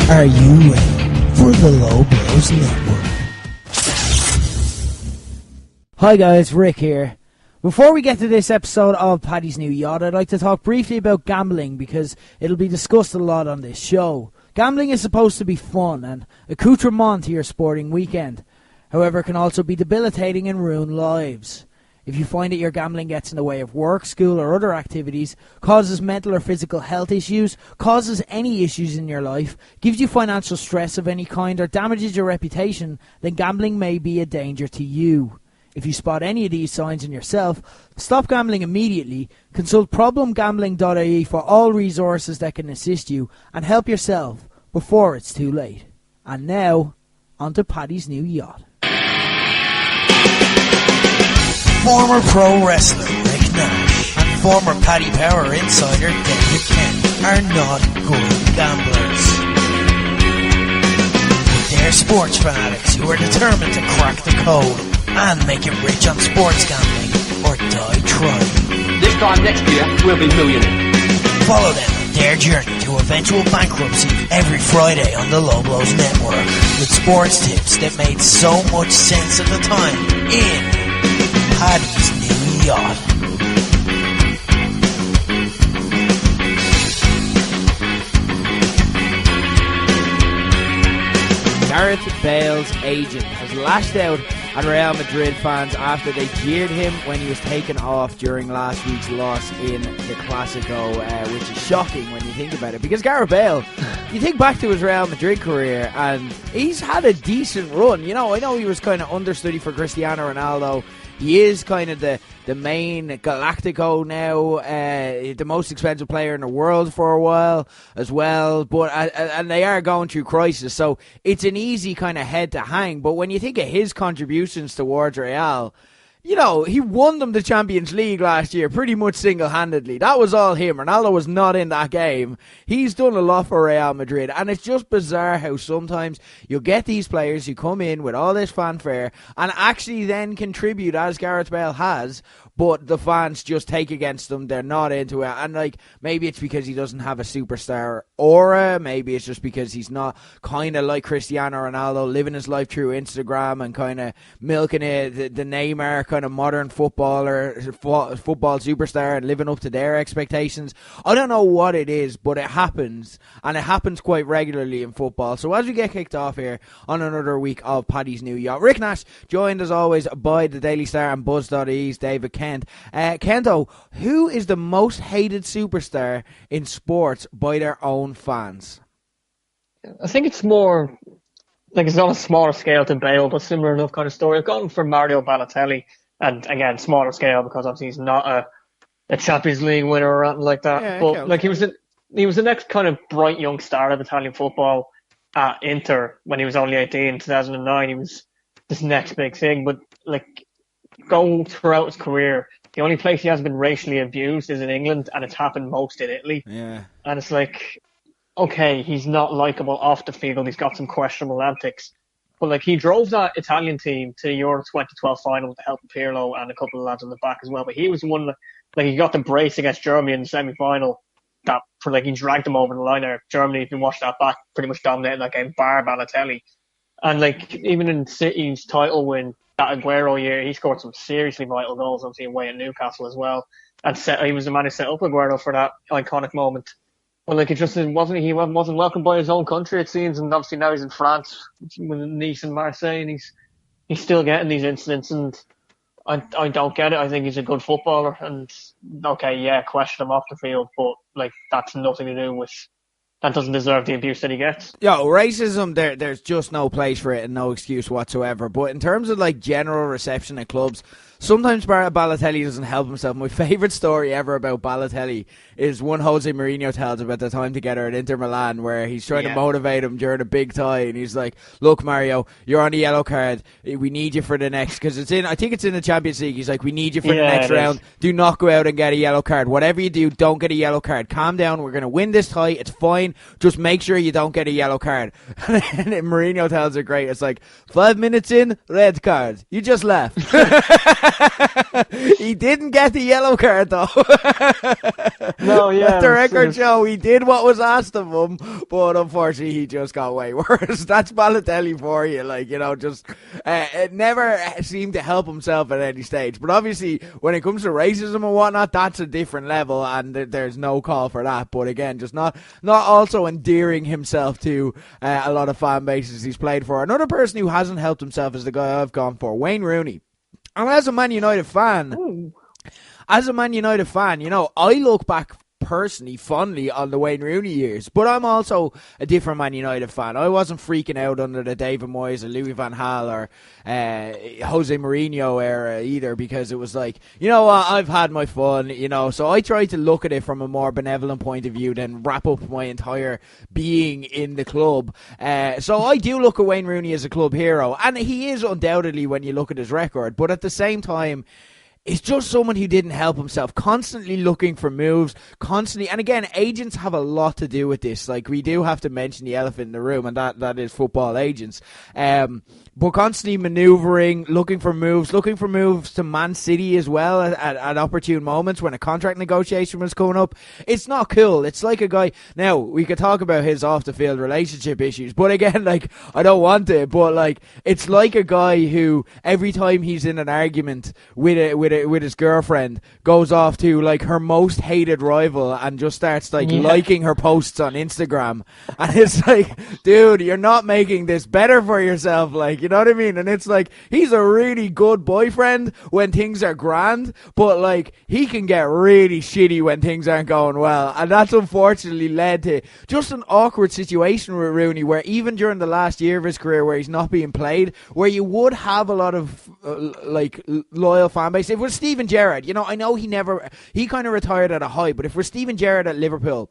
Are you ready for the Low Blows Network? Hi guys, Rick here. Before we get to this episode of Paddy's New Yacht, I'd like to talk briefly about gambling because it'll be discussed a lot on this show. Gambling is supposed to be fun and accoutrement to your sporting weekend. However, it can also be debilitating and ruin lives. If you find that your gambling gets in the way of work, school or other activities, causes mental or physical health issues, causes any issues in your life, gives you financial stress of any kind or damages your reputation, then gambling may be a danger to you. If you spot any of these signs in yourself, stop gambling immediately, consult problemgambling.ie for all resources that can assist you, and help yourself before it's too late. And now, on to Paddy's New Yacht. Former pro wrestler Rick Nash and former Paddy Power insider David Kent are not good gamblers. They're sports fanatics who are determined to crack the code and make it rich on sports gambling or die trying. This time next year, we'll be millionaires. Follow them on their journey to eventual bankruptcy every Friday on the Low Blows Network with sports tips that made so much sense at the time in Paddy's New Yacht. Gareth Bale's agent has lashed out at Real Madrid fans after they jeered him when he was taken off during last week's loss in the Clásico, which is shocking when you think about it. Because Gareth Bale, you think back to his Real Madrid career, and he's had a decent run. You know, I know he was kind of understudy for Cristiano Ronaldo. He is kind of the main Galactico now, the most expensive player in the world for a while as well. But and they are going through crisis, so it's an easy kind of head to hang. But when you think of his contributions towards Real, you know, he won them the Champions League last year pretty much single-handedly. That was all him. Ronaldo was not in that game. He's done a lot for Real Madrid, and it's just bizarre how sometimes you'll get these players who come in with all this fanfare and actually then contribute, as Gareth Bale has, but the fans just take against them. They're not into it. And, like, maybe it's because he doesn't have a superstar aura. Maybe it's just because he's not kind of like Cristiano Ronaldo, living his life through Instagram and kind of milking it, the Neymar kind of modern football superstar and living up to their expectations. I don't know what it is, but it happens. And it happens quite regularly in football. So as we get kicked off here on another week of Paddy's New Yacht, Rick Nash, joined as always by the Daily Star and Buzz.e's David Kent. Kento, who is the most hated superstar in sports by their own fans? I think it's more, like, it's on a smaller scale to Bale, but similar enough kind of story. I've gone for Mario Balotelli, and again, smaller scale because obviously he's not a Champions League winner or anything like that. Yeah, but like he was the next kind of bright young star of Italian football at Inter when he was only 18 in 2009. He was this next big thing, but like, go throughout his career, the only place he has been racially abused is in England, and it's happened most in Italy. Yeah. And it's like, okay, he's not likeable off the field, he's got some questionable antics, but like, he drove that Italian team to the Euro 2012 final with the help of Pirlo and a couple of lads on the back as well. But he was the one that, like, he got the brace against Germany in the semi-final that, for like, he dragged them over the line there. Germany, if you watch that back, pretty much dominated that game, bar Balotelli. And like, even in City's title win, that Aguero year, he scored some seriously vital goals, obviously away at Newcastle as well. And he was the man who set up Aguero for that iconic moment. But like, he wasn't welcomed by his own country, it seems, and obviously now he's in France with Nice and Marseille, and he's still getting these incidents, and I don't get it. I think he's a good footballer, and okay, yeah, question him off the field, but like, that's nothing to do with. That doesn't deserve the abuse that he gets. Yo, racism, there's just no place for it and no excuse whatsoever. But in terms of like general reception at clubs, sometimes Balotelli doesn't help himself. My favourite story ever about Balotelli is one Jose Mourinho tells about the time together at Inter Milan where he's trying to motivate him during a big tie, and he's like, look, Mario, you're on a yellow card. We need you for the next, because I think it's in the Champions League. He's like, we need you for the next round. Do not go out and get a yellow card. Whatever you do, don't get a yellow card. Calm down. We're going to win this tie. It's fine. Just make sure you don't get a yellow card. And then Mourinho tells her, great. It's like, 5 minutes in, red card. You just left. He didn't get the yellow card though. No, yeah. Let the record show he did what was asked of him, but unfortunately he just got way worse. That's Balotelli for you. Like, you know, just it never seemed to help himself at any stage. But obviously, when it comes to racism and whatnot, that's a different level, and there's no call for that. But again, just not also endearing himself to a lot of fan bases he's played for. Another person who hasn't helped himself is the guy I've gone for, Wayne Rooney. And as a Man United fan, you know, I look back personally fondly on the Wayne Rooney years, but I'm also a different Man United fan. I wasn't freaking out under the David Moyes or Louis van Gaal or Jose Mourinho era either, because it was like, you know what, I've had my fun, you know, so I tried to look at it from a more benevolent point of view than wrap up my entire being in the club. So I do look at Wayne Rooney as a club hero, and he is undoubtedly when you look at his record, but at the same time, it's just someone who didn't help himself, constantly looking for moves, constantly. And again, agents have a lot to do with this. Like, we do have to mention the elephant in the room, and that is football agents. But constantly manoeuvring, looking for moves to Man City as well at opportune moments when a contract negotiation was coming up. It's not cool. It's like a guy. Now, we could talk about his off-the-field relationship issues, but again, like, I don't want to, but like, it's like a guy who, every time he's in an argument with his girlfriend, goes off to like her most hated rival and just starts like liking her posts on Instagram, and it's like, dude, you're not making this better for yourself, like, you know what I mean? And it's like, he's a really good boyfriend when things are grand, but like, he can get really shitty when things aren't going well, and that's unfortunately led to just an awkward situation with Rooney, where even during the last year of his career where he's not being played, where you would have a lot of like loyal fan base. If it was Steven Gerrard, you know, I know he kind of retired at a high, but if we're Steven Gerrard at Liverpool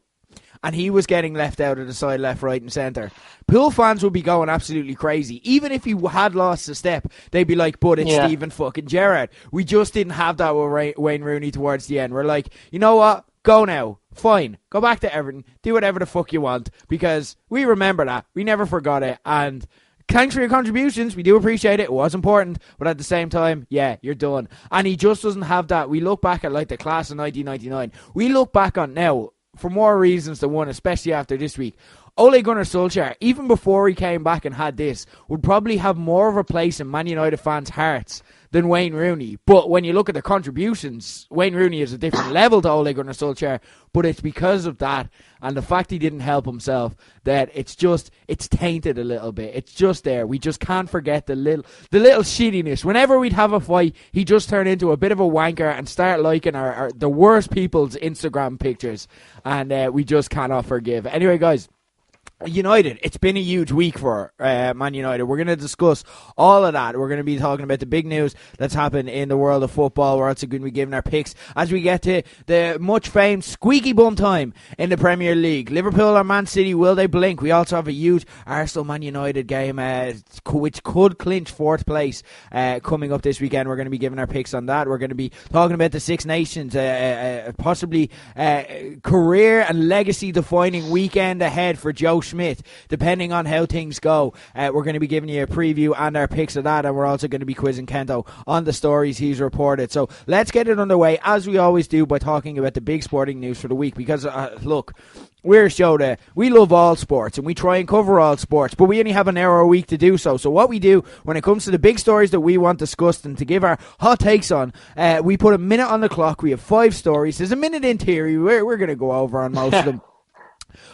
and he was getting left out of the side, left, right and centre, Pool fans would be going absolutely crazy. Even if he had lost a step, they'd be like, but it's Steven fucking Gerrard. We just didn't have that with Wayne Rooney towards the end. We're like, you know what? Go now. Fine. Go back to Everton. Do whatever the fuck you want, because we remember that. We never forgot it. And thanks for your contributions. We do appreciate it. It was important. But at the same time, yeah, you're done. And he just doesn't have that. We look back at like the class of 1999. We look back on now, for more reasons than one, especially after this week. Ole Gunnar Solskjaer, even before he came back and had this, would probably have more of a place in Man United fans' hearts than Wayne Rooney. But when you look at the contributions, Wayne Rooney is a different level to Ole Gunnar Solskjaer. But it's because of that and the fact he didn't help himself that it's tainted a little bit. It's just there. We just can't forget the little shittiness. Whenever we'd have a fight, he just turned into a bit of a wanker and start liking the worst people's Instagram pictures. And we just cannot forgive. Anyway, guys, United, it's been a huge week for Man United. We're going to discuss all of that. We're going to be talking about the big news that's happened in the world of football. We're also going to be giving our picks as we get to the much famed squeaky bum time in the Premier League. Liverpool or Man City, will they blink? We also have a huge Arsenal-Man United game which could clinch fourth place coming up this weekend. We're going to be giving our picks on that. We're going to be talking about the Six Nations, possibly career and legacy defining weekend ahead for Joe Schmidt, depending on how things go. We're going to be giving you a preview and our picks of that, and we're also going to be quizzing Kento on the stories he's reported. So let's get it underway, as we always do, by talking about the big sporting news for the week, because look, we're a show that we love all sports and we try and cover all sports, but we only have an hour a week to do so. So what we do when it comes to the big stories that we want discussed and to give our hot takes on, we put a minute on the clock. We have 5 stories. There's a minute in theory. We're going to go over on most of them.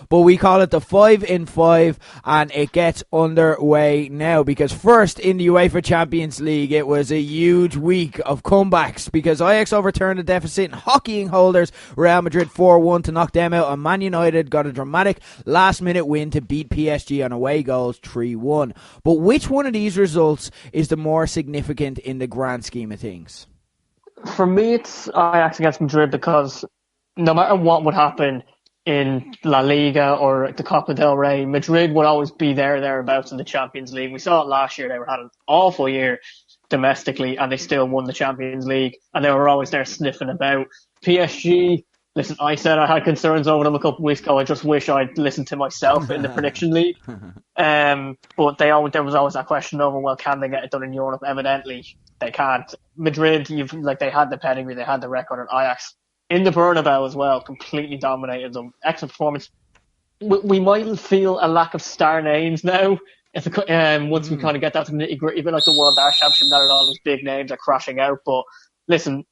But we call it the 5 in 5, and it gets underway now, because first in the UEFA Champions League, it was a huge week of comebacks, because Ajax overturned the deficit in hockeying holders Real Madrid 4-1 to knock them out, and Man United got a dramatic last-minute win to beat PSG on away goals 3-1. But which one of these results is the more significant in the grand scheme of things? For me, it's Ajax against Madrid, because no matter what would happen in La Liga or the Copa del Rey, Madrid would always be thereabouts in the Champions League. We saw it last year. They had an awful year domestically, and they still won the Champions League, and they were always there sniffing about. PSG, listen, I said I had concerns over them a couple of weeks ago. I just wish I'd listened to myself in the prediction league. But there was always that question over, well, can they get it done in Europe? Evidently, they can't. Madrid, they had the pedigree, they had the record, and Ajax in the Bernabeu as well, completely dominated them. Excellent performance. We might feel a lack of star names now once we kind of get that to the nitty gritty, a bit like the World Art Championship, now that all these big names are crashing out. But listen,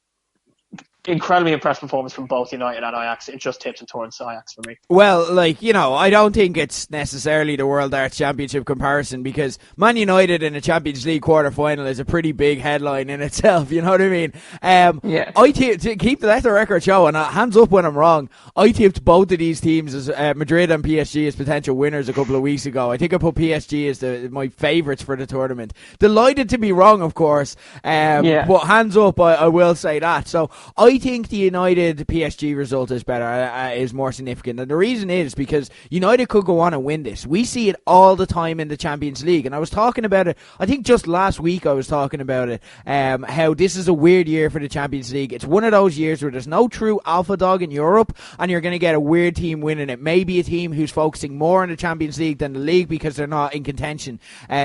incredibly impressed performance from both United and Ajax. It just tips it towards Ajax for me. Well, I don't think it's necessarily the World Arts Championship comparison, because Man United in a Champions League quarter-final is a pretty big headline in itself, you know what I mean? Yeah. To keep let the record show, and hands up when I'm wrong, I tipped both of these teams as Madrid and PSG as potential winners a couple of weeks ago. I think I put PSG as my favourites for the tournament. Delighted to be wrong, of course, but hands up, I will say that. So I think the United PSG result is better, is more significant. And the reason is because United could go on and win this. We see it all the time in the Champions League. And I was talking about it, I think just last week I was talking about it, how this is a weird year for the Champions League. It's one of those years where there's no true alpha dog in Europe, and you're going to get a weird team winning it. Maybe a team who's focusing more on the Champions League than the league because they're not in contention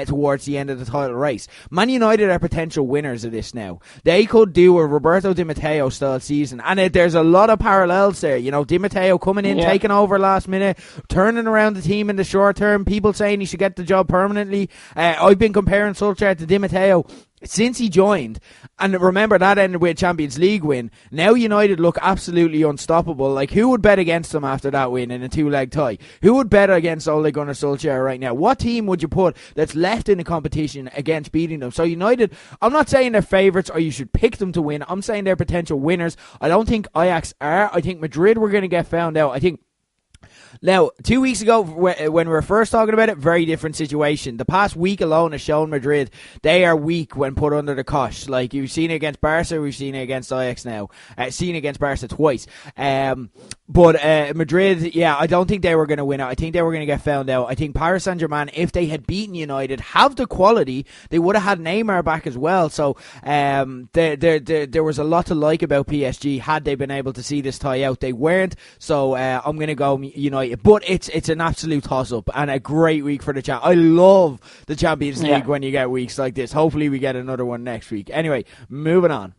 towards the end of the title race. Man United are potential winners of this now. They could do a Roberto Di Matteo style season, and there's a lot of parallels there. Di Matteo coming in, taking over last minute, turning around the team in the short term, people saying he should get the job permanently. I've been comparing Solskjaer to Di Matteo since he joined, and remember that ended with a Champions League win. Now United look absolutely unstoppable. Like, who would bet against them after that win in a two-leg tie? Who would bet against Ole Gunnar Solskjaer right now? What team would you put that's left in the competition against beating them? So United, I'm not saying they're favourites or you should pick them to win. I'm saying they're potential winners. I don't think Ajax are. I think Madrid were going to get found out. I think now, 2 weeks ago, when we were first talking about it, very different situation. The past week alone has shown Madrid they are weak when put under the cosh. Like, you've seen it against Barca, we've seen it against Ajax now. Seen it against Barca twice. But Madrid, I don't think they were going to win it. I think they were going to get found out. I think Paris Saint-Germain, if they had beaten United, have the quality, they would have had Neymar back as well. So there was a lot to like about PSG had they been able to see this tie out. They weren't. So I'm going to go United. But it's an absolute toss-up and a great week for the champ. I love the Champions League when you get weeks like this. Hopefully we get another one next week. Anyway, moving on.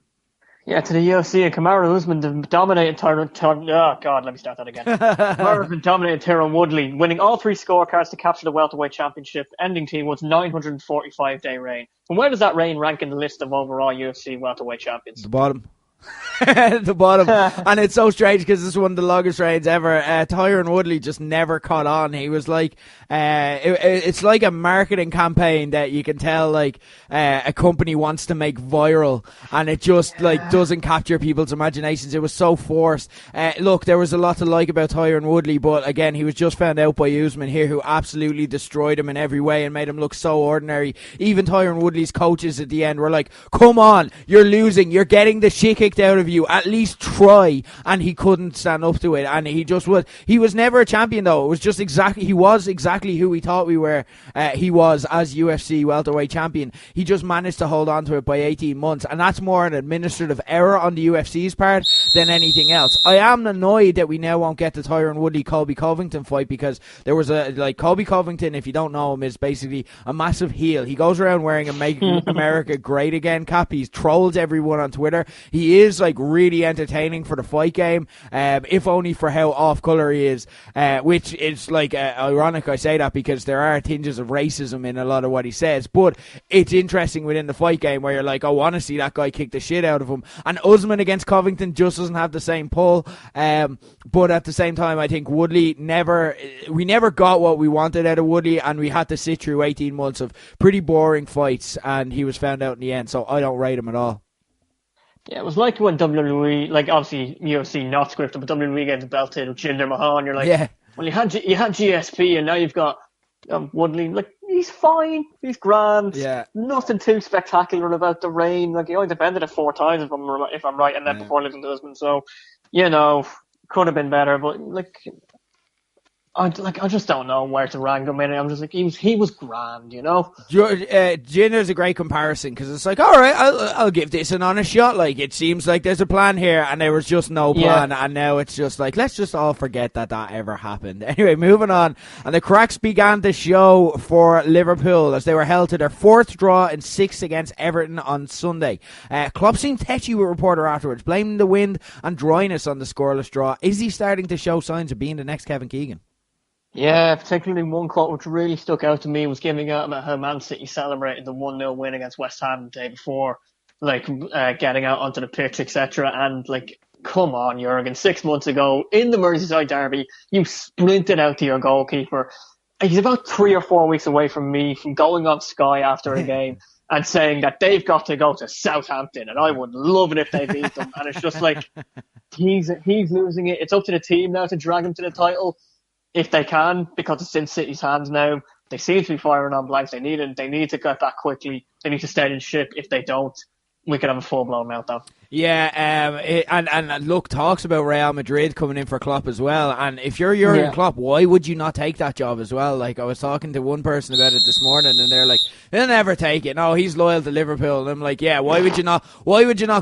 Yeah, to the UFC, and Kamaru Usman dominated Tyron. Oh God, let me start that again. Kamaru Usman dominated Tyron Woodley, winning all three scorecards to capture the welterweight championship. Ending team was 945-day reign. And where does that reign rank in the list of overall UFC welterweight champions? The bottom. The bottom. And it's so strange because this is one of the longest reigns ever. Tyron Woodley just never caught on. He was like, it's like a marketing campaign that you can tell like a company wants to make viral, and it just like doesn't capture people's imaginations. It was so forced. Look, there was a lot to like about Tyron Woodley, but again, he was just found out by Usman here, who absolutely destroyed him in every way and made him look so ordinary. Even Tyron Woodley's coaches at the end were like, come on, you're losing, you're getting the shit kicked out of you, at least try. And he couldn't stand up to it, and he was never a champion though. It was just he was exactly who we thought he was as UFC welterweight champion. He just managed to hold on to it by 18 months, and that's more an administrative error on the UFC's part than anything else. I am annoyed that we now won't get the Tyron Woodley Colby Covington fight, because there was Colby Covington, if you don't know him, is basically a massive heel. He goes around wearing a Make America Great Again cap. He trolls everyone on Twitter. He is like really entertaining for the fight game, if only for how off color he is, which is like ironic I say that because there are tinges of racism in a lot of what he says, but it's interesting within the fight game where you're like, I want to see that guy kick the shit out of him. And Usman against Covington just doesn't have the same pull, but at the same time I think Woodley we never got what we wanted out of Woodley, and we had to sit through 18 months of pretty boring fights, and he was found out in the end, so I don't rate him at all. Yeah, it was like when WWE, like obviously UFC not scripted, but WWE gave the belt to Jinder Mahal. You're like, well, you had GSP, and now you've got Woodley. Like, he's fine, he's grand. Yeah, nothing too spectacular about the reign. Like, he only defended it 4 times if I'm right, and then before losing to Usman. So, could have been better. But like, I just don't know where to rank him in. I'm just like, he was grand, you know? Ginner's a great comparison because it's like, all right, I'll give this an honest shot. Like, it seems like there's a plan here, and there was just no plan, and now it's just like, let's just all forget that ever happened. Anyway, moving on, and the cracks began to show for Liverpool as they were held to their fourth draw in 6 against Everton on Sunday. Klopp seemed tetchy with reporter afterwards, blaming the wind and dryness on the scoreless draw. Is he starting to show signs of being the next Kevin Keegan? Yeah, particularly one quote which really stuck out to me was giving out about how Man City celebrated the 1-0 win against West Ham the day before, getting out onto the pitch, etc. And come on, Jurgen, 6 months ago in the Merseyside derby, you sprinted out to your goalkeeper. He's about 3 or 4 weeks away from going on Sky after a game and saying that they've got to go to Southampton, and I would love it if they beat them. And it's just like he's losing it. It's up to the team now to drag him to the title. If they can, because it's in City's hands now. They seem to be firing on blanks. They need to get that quickly. They need to steady the ship. If they don't, we could have a full-blown meltdown. Yeah, and look, talks about Real Madrid coming in for Klopp as well. And if you're Jurgen Klopp, why would you not take that job as well? Like, I was talking to one person about it this morning, and they're like, he'll never take it. No, he's loyal to Liverpool. And I'm like, yeah, why would you not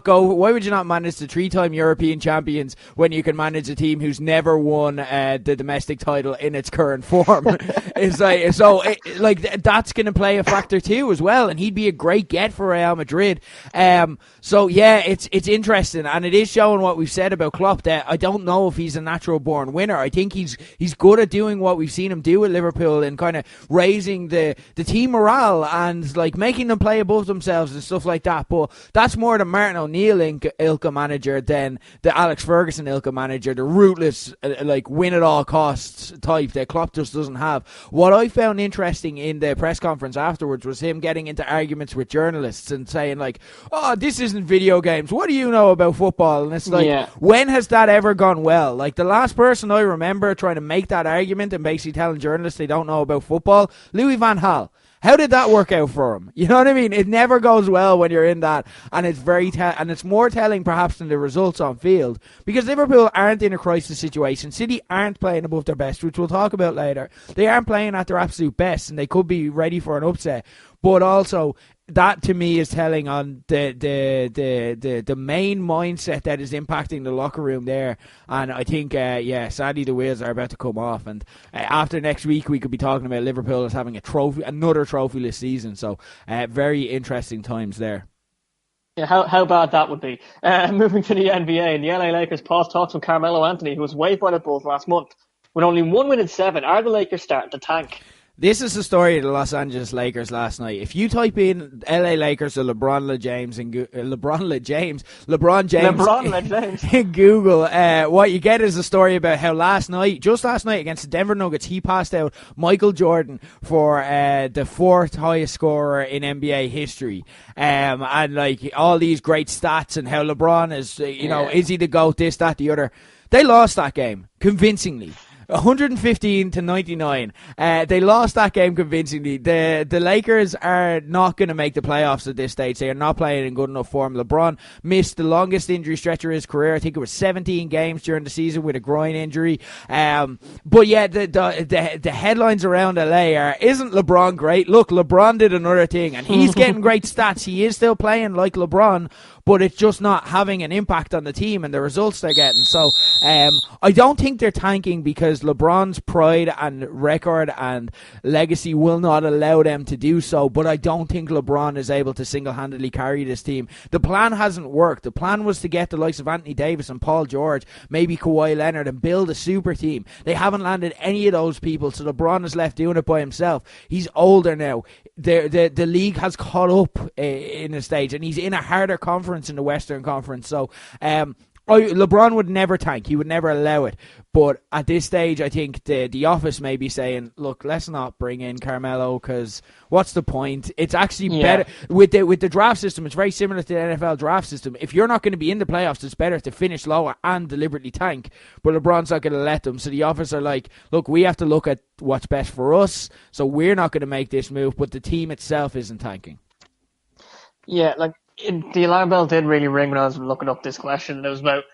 go? Why would you not manage the 3-time European champions when you can manage a team who's never won the domestic title in its current form? It's like, so that's going to play a factor too as well. And he'd be a great get for Real Madrid. So yeah, it's interesting, and it is showing what we've said about Klopp, that I don't know if he's a natural born winner. I think he's good at doing what we've seen him do at Liverpool and kind of raising the team morale and making them play above themselves and stuff like that. But that's more the Martin O'Neill ilka manager than the Alex Ferguson ilka manager, the ruthless win at all costs type that Klopp just doesn't have. What I found interesting in the press conference afterwards was him getting into arguments with journalists and saying oh, this isn't video games. What do you know about football? And it's when has that ever gone well? The last person I remember trying to make that argument and basically telling journalists they don't know about football, Louis van Gaal. How did that work out for him? You know what I mean? It never goes well when you're in that, and it's and it's more telling perhaps than the results on field, because Liverpool aren't in a crisis situation. City aren't playing above their best, which we'll talk about later. They aren't playing at their absolute best, and they could be ready for an upset. But also, that to me is telling on the main mindset that is impacting the locker room there. And I think, sadly the wheels are about to come off. And after next week, we could be talking about Liverpool as having another trophyless season. So very interesting times there. Yeah, how bad that would be. Moving to the NBA, and the LA Lakers paused talks with Carmelo Anthony, who was waived by the Bulls last month. With only 1 win in 7, are the Lakers starting to tank? This is the story of the Los Angeles Lakers last night. If you type in LA Lakers or LeBron James in Google, what you get is a story about how just last night against the Denver Nuggets, he passed out Michael Jordan for the 4th highest scorer in NBA history. And all these great stats and how LeBron is, is he the GOAT, this, that, the other. They lost that game convincingly. 115-99. They lost that game convincingly. The Lakers are not going to make the playoffs at this stage. They are not playing in good enough form. LeBron missed the longest injury stretch of his career. I think it was 17 games during the season with a groin injury. But yeah, the headlines around LA are, isn't LeBron great? Look, LeBron did another thing, and he's getting great stats. He is still playing like LeBron, but it's just not having an impact on the team and the results they're getting. So I don't think they're tanking because LeBron's pride and record and legacy will not allow them to do so, but I don't think LeBron is able to single-handedly carry this team. The plan hasn't worked. The plan was to get the likes of Anthony Davis and Paul George, maybe Kawhi Leonard, and build a super team. They haven't landed any of those people, so LeBron is left doing it by himself. He's older now. The league has caught up in a stage, and he's in a harder conference in the Western Conference, so LeBron would never tank. He would never allow it. But at this stage, I think the office may be saying, look, let's not bring in Carmelo because what's the point? It's actually better. With the draft system, it's very similar to the NFL draft system. If you're not going to be in the playoffs, it's better to finish lower and deliberately tank. But LeBron's not going to let them. So the office are like, look, we have to look at what's best for us. So we're not going to make this move. But the team itself isn't tanking. Yeah, the alarm bell did really ring when I was looking up this question. It was about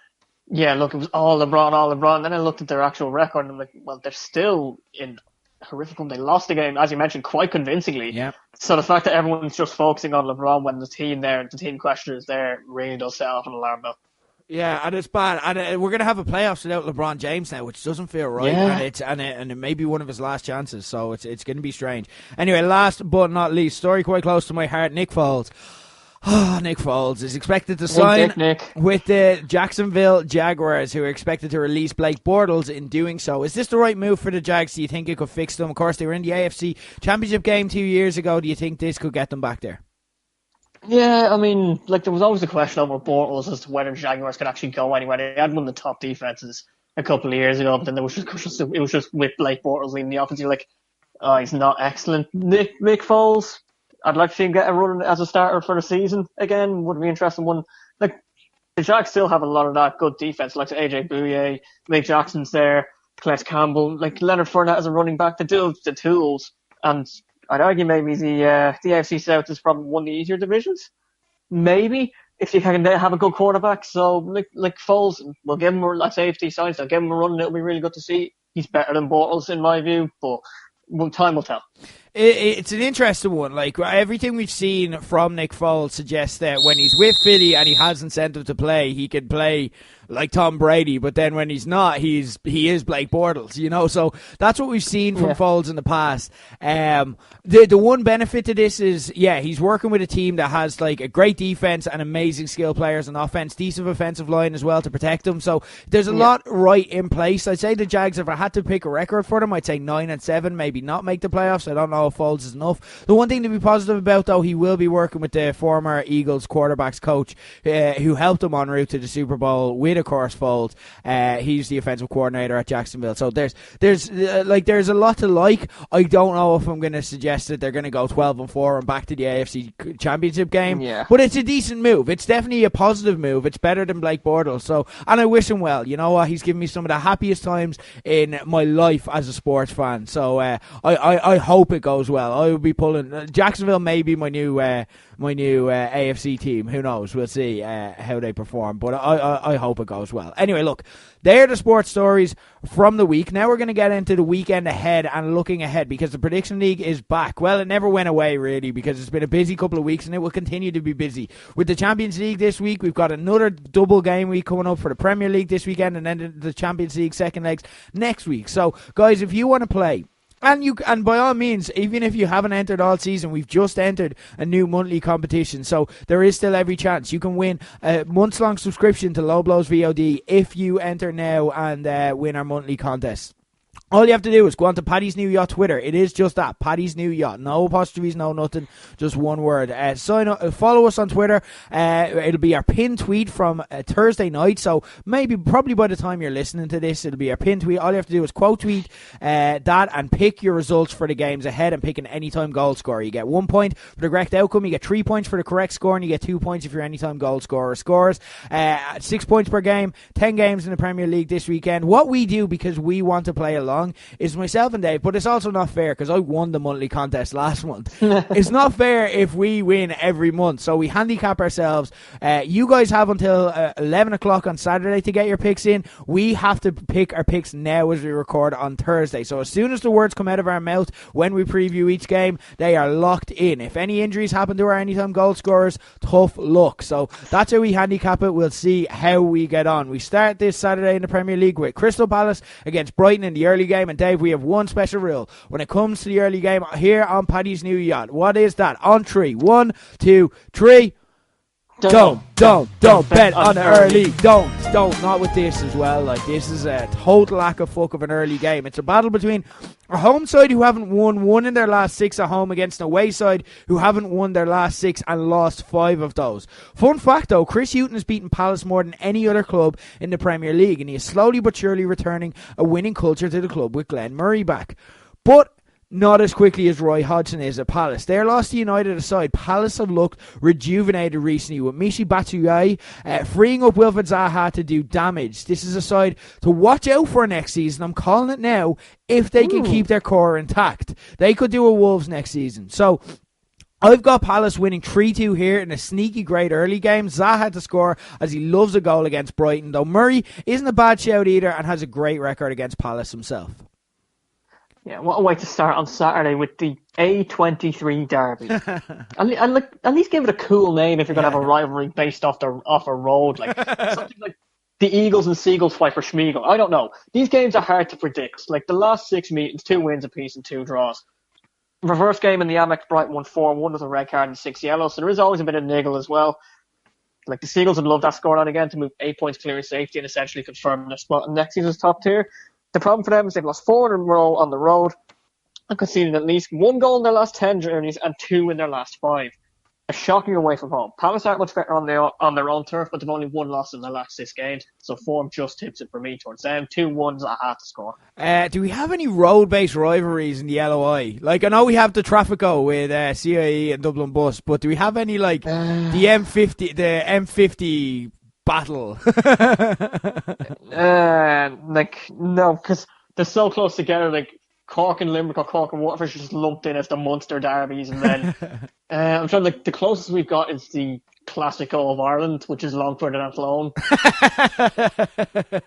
Yeah, look, it was all LeBron, all LeBron. And then I looked at their actual record and I'm like, well, they're still in horrific form. They lost the game, as you mentioned, quite convincingly. Yeah. So the fact that everyone's just focusing on LeBron when the team question is there, really does set off an alarm bell. Yeah, and it's bad, and we're gonna have a playoffs without LeBron James now, which doesn't feel right, Yeah. and it may be one of his last chances, so it's gonna be strange. Anyway, last but not least, story quite close to my heart: Nick Foles. Nick Foles is expected to sign with the Jacksonville Jaguars, who are expected to release Blake Bortles in doing so. Is this the right move for the Jags? Do you think it could fix them? Of course, they were in the AFC Championship game 2 years ago. Do you think this could get them back there? Yeah, I mean, like, there was always a question over Bortles as to whether Jaguars could actually go anywhere. They had one of the top defenses a couple of years ago, but then it was just with Blake Bortles leading the offense. You're like, oh, he's not excellent. Nick Foles, I'd like to see him get a run as a starter for the season again. Would be interesting one. Like, the Jags still have a lot of that good defense, like AJ Bouye, Nick Jackson's there, Clet Campbell, like Leonard Fournette as a running back. They do have the tools, and I'd argue maybe the AFC South is probably one of the easier divisions. Maybe if you can have a good quarterback. So like Foles, we'll give him a safety signs. They'll give him a run. It'll be really good to see. He's better than Bortles in my view, but time will tell. It's an interesting one. Like, everything we've seen from Nick Foles suggests that when he's with Philly and he has incentive to play, he can play like Tom Brady. But then when he's not, he is Blake Bortles, you know. So that's what we've seen from Foles in the past. The one benefit to this is, he's working with a team that has like a great defense and amazing skill players on offense, decent offensive line as well to protect them. So there's a lot right in place. I'd say the Jags, if I had to pick a record for them, I'd say 9-7, maybe not make the playoffs. I don't know if Foles is enough. The one thing to be positive about, though, he will be working with the former Eagles quarterbacks coach who helped him en route to the Super Bowl with, of course, Foles. He's the offensive coordinator at Jacksonville. So there's a lot to like. I don't know if I'm going to suggest that they're going to go 12-4 and back to the AFC Championship game. Yeah. But it's a decent move. It's definitely a positive move. It's better than Blake Bortles. So, and I wish him well. You know what? He's given me some of the happiest times in my life as a sports fan. So I hope it goes well. I will be pulling Jacksonville. May be my new AFC team. Who knows? We'll see how they perform. But I hope it goes well. Anyway, look, they're the sports stories from the week. Now we're going to get into the weekend ahead and looking ahead, because the Prediction League is back. Well, it never went away, really, because it's been a busy couple of weeks and it will continue to be busy. With the Champions League this week, we've got another double game week coming up for the Premier League this weekend, and then the Champions League second legs next week. So, guys, if you want to play, and by all means, even if you haven't entered all season, we've just entered a new monthly competition, so there is still every chance. You can win a months-long subscription to Low Blows VOD if you enter now and win our monthly contest. All you have to do is go on to Paddy's New Yacht Twitter. It is just that, Paddy's New Yacht. No apostrophes, no nothing, just one word. Sign up, follow us on Twitter. It'll be our pinned tweet from Thursday night, so probably by the time you're listening to this, it'll be our pinned tweet. All you have to do is quote tweet that and pick your results for the games ahead and pick an anytime goal scorer. You get 1 point for the correct outcome, you get 3 points for the correct score, and you get 2 points if your anytime goal scorer scores. 6 points per game, 10 games in the Premier League this weekend. What we do, because we want to play along, is myself and Dave, but it's also not fair because I won the monthly contest last month. It's not fair if we win every month, so we handicap ourselves. You guys have until 11 o'clock on Saturday to get your picks in. We have to pick our picks now as we record on Thursday, so as soon as the words come out of our mouth when we preview each game, they are locked in. If any injuries happen to our anytime goal scorers, tough luck. So that's how we handicap it. We'll see how we get on. We start this Saturday in the Premier League with Crystal Palace against Brighton in the early game. And Dave, we have one special rule when it comes to the early game here on Paddy's New Yacht. What is that? On 3. 1, 2, 3. Don't bet on the early. Don't. Not with this as well. Like, this is a total lack of fuck of an early game. It's a battle between a home side who haven't won in their last 6 at home against an away side who haven't won their last 6 and lost 5 of those. Fun fact, though, Chris Hughton has beaten Palace more than any other club in the Premier League, and he is slowly but surely returning a winning culture to the club with Glenn Murray back. But not as quickly as Roy Hodgson is at Palace. Their loss to United aside, Palace have looked rejuvenated recently with Michy Batshuayi freeing up Wilfred Zaha to do damage. This is a side to watch out for next season. I'm calling it now. If they can keep their core intact, they could do a Wolves next season. So I've got Palace winning 3-2 here in a sneaky great early game. Zaha had to score as he loves a goal against Brighton, though Murray isn't a bad shout either and has a great record against Palace himself. Yeah, what a way to start on Saturday with the A23 derby. and at least give it a cool name if you're going to have a rivalry based off a road. Like something like the Eagles and Seagulls fight for Schmeagol. I don't know. These games are hard to predict. Like the last 6 meetings, 2 wins apiece and 2 draws. Reverse game in the Amex, Brighton won 4-1 with a red card and 6 yellows, so there is always a bit of niggle as well. Like the Seagulls would love that scoreline again to move 8 points clear of safety and essentially confirm their spot in next season's top tier. The problem for them is they've lost 4 in a row on the road and conceded at least 1 goal in their last 10 journeys and 2 in their last 5. A shocking away from home. Palace aren't much better on their own turf, but they've only 1 loss in their last 6 games, so form just tips it for me towards them. 2-1s I have to score. Do we have any road-based rivalries in the LOI? Like, I know we have the Traffico with CIE and Dublin Bus, but do we have any, like, the M50 battle? No, because they're so close together. Like Cork and Limerick or Cork and Waterford are just lumped in as the Munster derbies, and then I'm trying. Like the closest we've got is the Classico of Ireland, which is Longford and Athlone.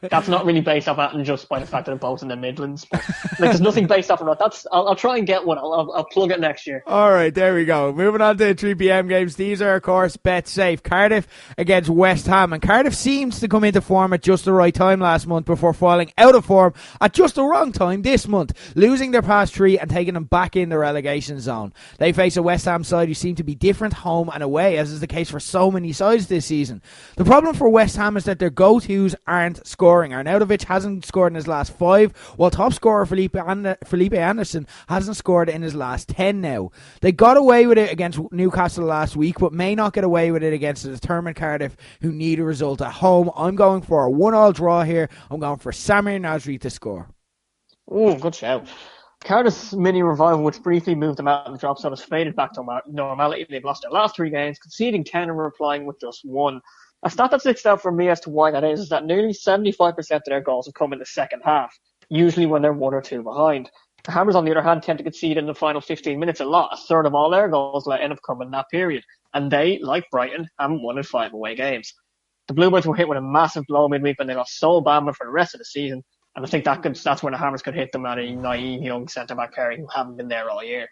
That's not really based off that, and just by the fact that they're both in the Midlands. But, like, there's nothing based off of that. I'll try and get one. I'll plug it next year. All right, there we go. Moving on to the 3 p.m. games. These are, of course, bet safe. Cardiff against West Ham, and Cardiff seems to come into form at just the right time last month before falling out of form at just the wrong time this month, losing their past 3 and taking them back in the relegation zone. They face a West Ham side who seem to be different home and away, as is the case for so many sides this season. The problem for West Ham is that their go-tos aren't scoring. Arnautovic hasn't scored in his last 5, while top scorer Felipe Anderson hasn't scored in his last 10 now. They got away with it against Newcastle last week, but may not get away with it against a determined Cardiff who need a result at home. I'm going for a 1-1 draw here. I'm going for Samir Nasri to score. Oh, good shout. Cardiff's mini revival, which briefly moved them out of the drop zone, has faded back to normality. They've lost their last 3 games, conceding 10 and replying with just 1. A stat that sticks out for me as to why that is that nearly 75% of their goals have come in the second half, usually when they're 1 or 2 behind. The Hammers, on the other hand, tend to concede in the final 15 minutes a lot. A third of all their goals end up coming in that period. And they, like Brighton, haven't won in 5 away games. The Bluebirds were hit with a massive blow midweek when they lost Sol Bamba for the rest of the season. And I think that's when the Hammers could hit them at a naive young centre-back pairing who haven't been there all year.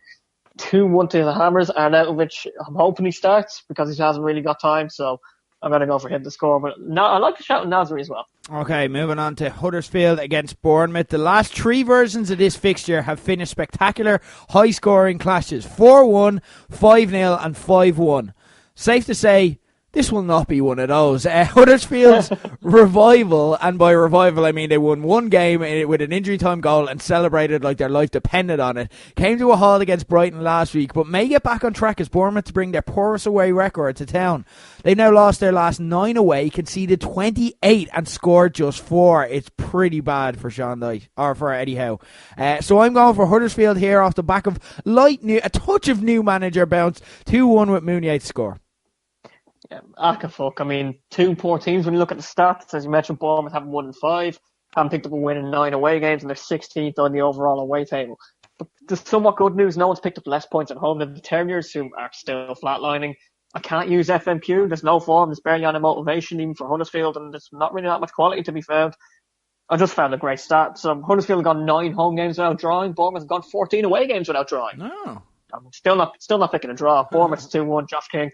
2-1 to the Hammers. Arnautovic, I'm hoping he starts because he hasn't really got time, so I'm going to go for him to score. But no, I like to shout Nasri as well. Okay, moving on to Huddersfield against Bournemouth. The last 3 versions of this fixture have finished spectacular, high-scoring clashes. 4-1, 5-0 and 5-1. Safe to say, this will not be one of those. Huddersfield's revival, and by revival I mean they won 1 game with an injury time goal and celebrated like their life depended on it, came to a halt against Brighton last week, but may get back on track as Bournemouth bring their poorest away record to town. They've now lost their last 9 away, conceded 28 and scored just 4. It's pretty bad for Sean Dyche, or for Eddie Howe. So I'm going for Huddersfield here off the back of a touch of new manager bounce. 2-1 with Mounier to score. Yeah, acca fuck. I mean, 2 poor teams when you look at the stats. As you mentioned, Bournemouth haven't won in 5, haven't picked up a win in 9 away games, and they're 16th on the overall away table. But there's somewhat good news. No one's picked up less points at home than the Terriers, who are still flatlining. I can't use FMQ. There's no form. There's barely any motivation even for Huddersfield, and there's not really that much quality to be found. I just found a great stat. So Huddersfield have gone 9 home games without drawing. Bournemouth have gone 14 away games without drawing. No. I'm still not picking a draw. Bournemouth's 2-1. Josh King.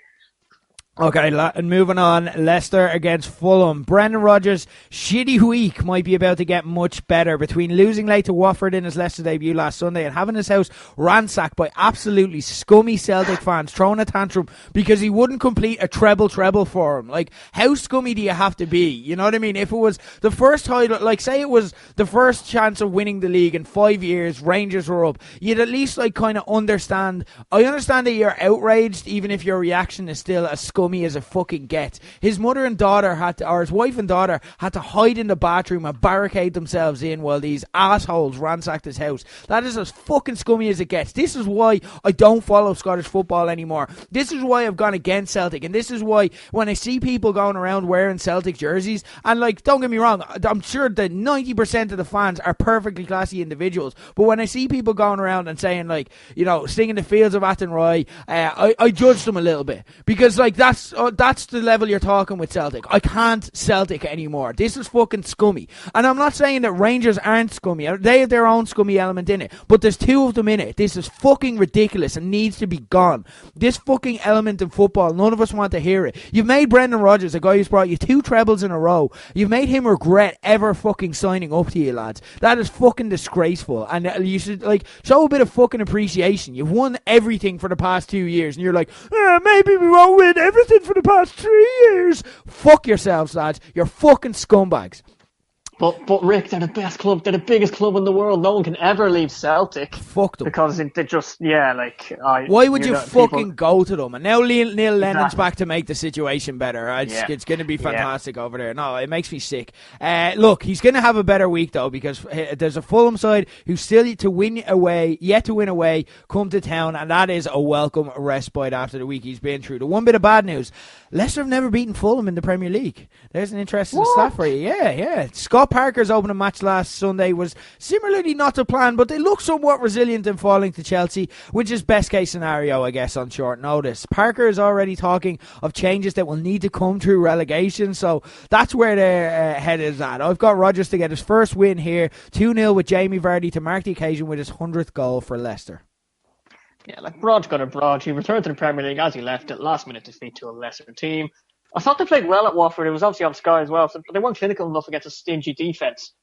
Okay, and moving on, Leicester against Fulham. Brendan Rodgers' shitty week might be about to get much better. Between losing late to Watford in his Leicester debut last Sunday and having his house ransacked by absolutely scummy Celtic fans throwing a tantrum because he wouldn't complete a treble for him. Like, how scummy do you have to be? You know what I mean? If it was the first title, like say it was the first chance of winning the league in 5 years, Rangers were up, you'd at least like kind of understand. I understand that you're outraged even if your reaction is still a scummy scummy as it fucking gets. His mother and daughter or his wife and daughter had to hide in the bathroom and barricade themselves in while these assholes ransacked his house. That is as fucking scummy as it gets. This is why I don't follow Scottish football anymore. This is why I've gone against Celtic, and this is why when I see people going around wearing Celtic jerseys, and like, don't get me wrong, I'm sure that 90% of the fans are perfectly classy individuals, but when I see people going around and saying, like, you know, singing the fields of Athenry, I judge them a little bit, because like that's the level you're talking with Celtic. I can't Celtic anymore. This is fucking scummy, and I'm not saying that Rangers aren't scummy. They have their own scummy element in it, but there's two of them in it. This is fucking ridiculous and needs to be gone. This fucking element in football, none of us want to hear it. You've made Brendan Rodgers, a guy who's brought you 2 trebles in a row, you've made him regret ever fucking signing up to you, lads. That is fucking disgraceful, and you should like show a bit of fucking appreciation. You've won everything for the past 2 years, and you're like, maybe we won't win everything for the past 3 years. Fuck yourselves, lads. You're fucking scumbags. But Rick, they're the best club. They're the biggest club in the world. No one can ever leave Celtic. Fuck them. Because they just, why would you fucking go to them? And now Neil Lennon's back to make the situation better. It's going to be fantastic over there. No, it makes me sick. Look, he's going to have a better week, though, because there's a Fulham side who's still yet to win away, come to town, and that is a welcome respite after the week he's been through. The one bit of bad news, Leicester have never beaten Fulham in the Premier League. There's an interesting stat for you. Yeah. Scott Parker's opening match last Sunday was similarly not to plan, but they look somewhat resilient in falling to Chelsea, which is best case scenario, I guess, on short notice. Parker is already talking of changes that will need to come through relegation, so that's where their head is at. I've got Rodgers to get his first win here, 2-0 with Jamie Vardy to mark the occasion with his 100th goal for Leicester. Yeah, like Brod's got a Brod. He returned to the Premier League as he left it, last minute defeat to a Leicester team. I thought they played well at Watford. It was obviously on Sky as well, but they weren't clinical enough against a stingy defence,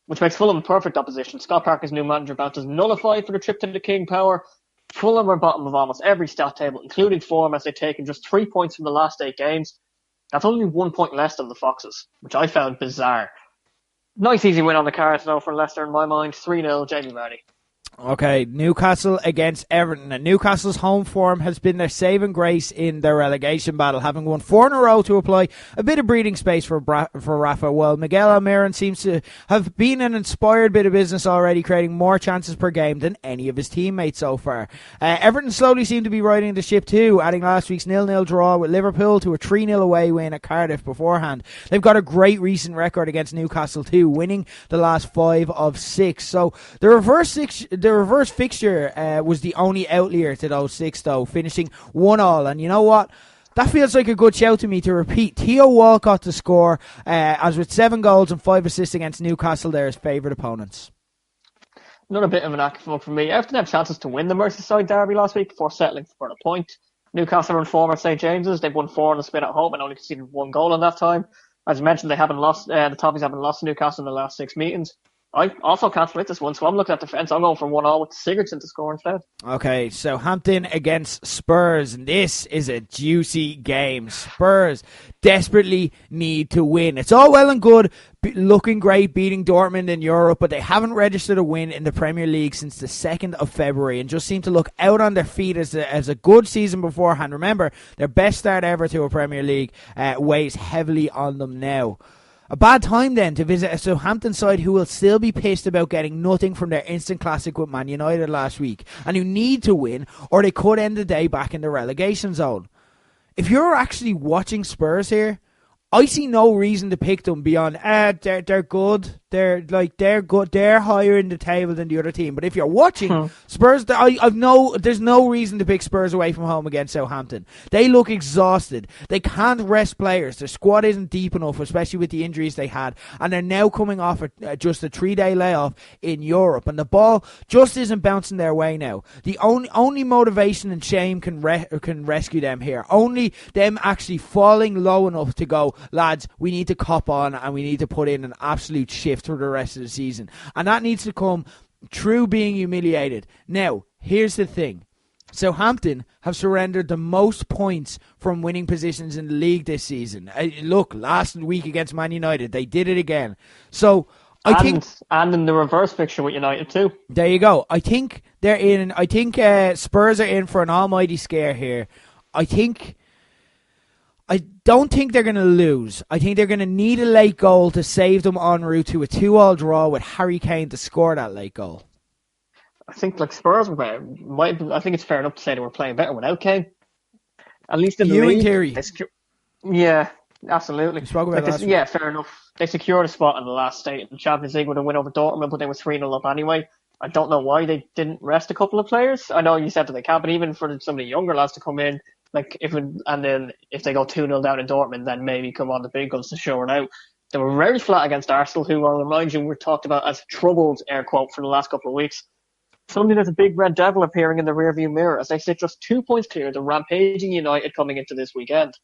which makes Fulham a perfect opposition. Scott Parker's new manager bout is nullified for the trip to the King Power. Fulham are bottom of almost every stat table, including form, as they've taken just 3 points from the last 8 games. That's only 1 point less than the Foxes, which I found bizarre. Nice easy win on the cards though for Leicester in my mind. 3-0, Jamie Vardy. Okay, Newcastle against Everton. And Newcastle's home form has been their saving grace in their relegation battle, having won 4 in a row to apply a bit of breathing space for Rafa. Well, Miguel Almiron seems to have been an inspired bit of business already, creating more chances per game than any of his teammates so far. Everton slowly seem to be riding the ship too, adding last week's 0-0 draw with Liverpool to a 3-0 away win at Cardiff beforehand. They've got a great recent record against Newcastle too, winning the last 5 of 6. So the reverse fixture was the only outlier to those 6, though, finishing 1-1. And you know what? That feels like a good shout to me to repeat. Theo Walcott to score, as with 7 goals and 5 assists against Newcastle, they're his favourite opponents. Another bit of an active for me. Everton had chances to win the Merseyside derby last week before settling for a point. Newcastle are in form at St James's. They've won 4 on the spin at home and only conceded 1 goal in that time. As you mentioned, they haven't lost. The Toffees haven't lost to Newcastle in the last 6 meetings. I also can't split this one, so I'm looking at the defence. I'm going for 1-1 with Sigurdsson to score instead. Okay, so Hampton against Spurs, and this is a juicy game. Spurs desperately need to win. It's all well and good looking great, beating Dortmund in Europe, but they haven't registered a win in the Premier League since the 2nd of February and just seem to look out on their feet as a good season beforehand. Remember, their best start ever to a Premier League weighs heavily on them now. A bad time then to visit a Southampton side who will still be pissed about getting nothing from their instant classic with Man United last week and who need to win or they could end the day back in the relegation zone. If you're actually watching Spurs here, I see no reason to pick them beyond they're good. They're good. They're higher in the table than the other team. But if you're watching Spurs, there's no reason to pick Spurs away from home against Southampton. They look exhausted. They can't rest players. Their squad isn't deep enough, especially with the injuries they had. And they're now coming off just a 3-day layoff in Europe. And the ball just isn't bouncing their way now. The only motivation and shame can rescue them here. Only them actually falling low enough to go, lads, we need to cop on and we need to put in an absolute shift for the rest of the season. And that needs to come through being humiliated. Now, here's the thing. Southampton have surrendered the most points from winning positions in the league this season. Look, last week against Man United, they did it again. So I think, and in the reverse fixture with United too. There you go. I think Spurs are in for an almighty scare here. I think I don't think they're going to lose. I think they're going to need a late goal to save them en route to a 2-2 draw with Harry Kane to score that late goal. I think like Spurs I think it's fair enough to say they were playing better without Kane. At least in the You in league. theory. Yeah, absolutely. We spoke about that. Yeah, fair enough. They secured a spot in the last state in the Champions League with a win over Dortmund, but they were 3-0 up anyway. I don't know why they didn't rest a couple of players. I know you said that they can't, but even for some of the younger lads to come in, and then if they go 2-0 down in Dortmund, then maybe come on the big guns to show it out. They were very flat against Arsenal, who I'll remind you were talked about as troubled, air quote, for the last couple of weeks. Suddenly there's a big red devil appearing in the rearview mirror as they sit just 2 points clear of the rampaging United coming into this weekend.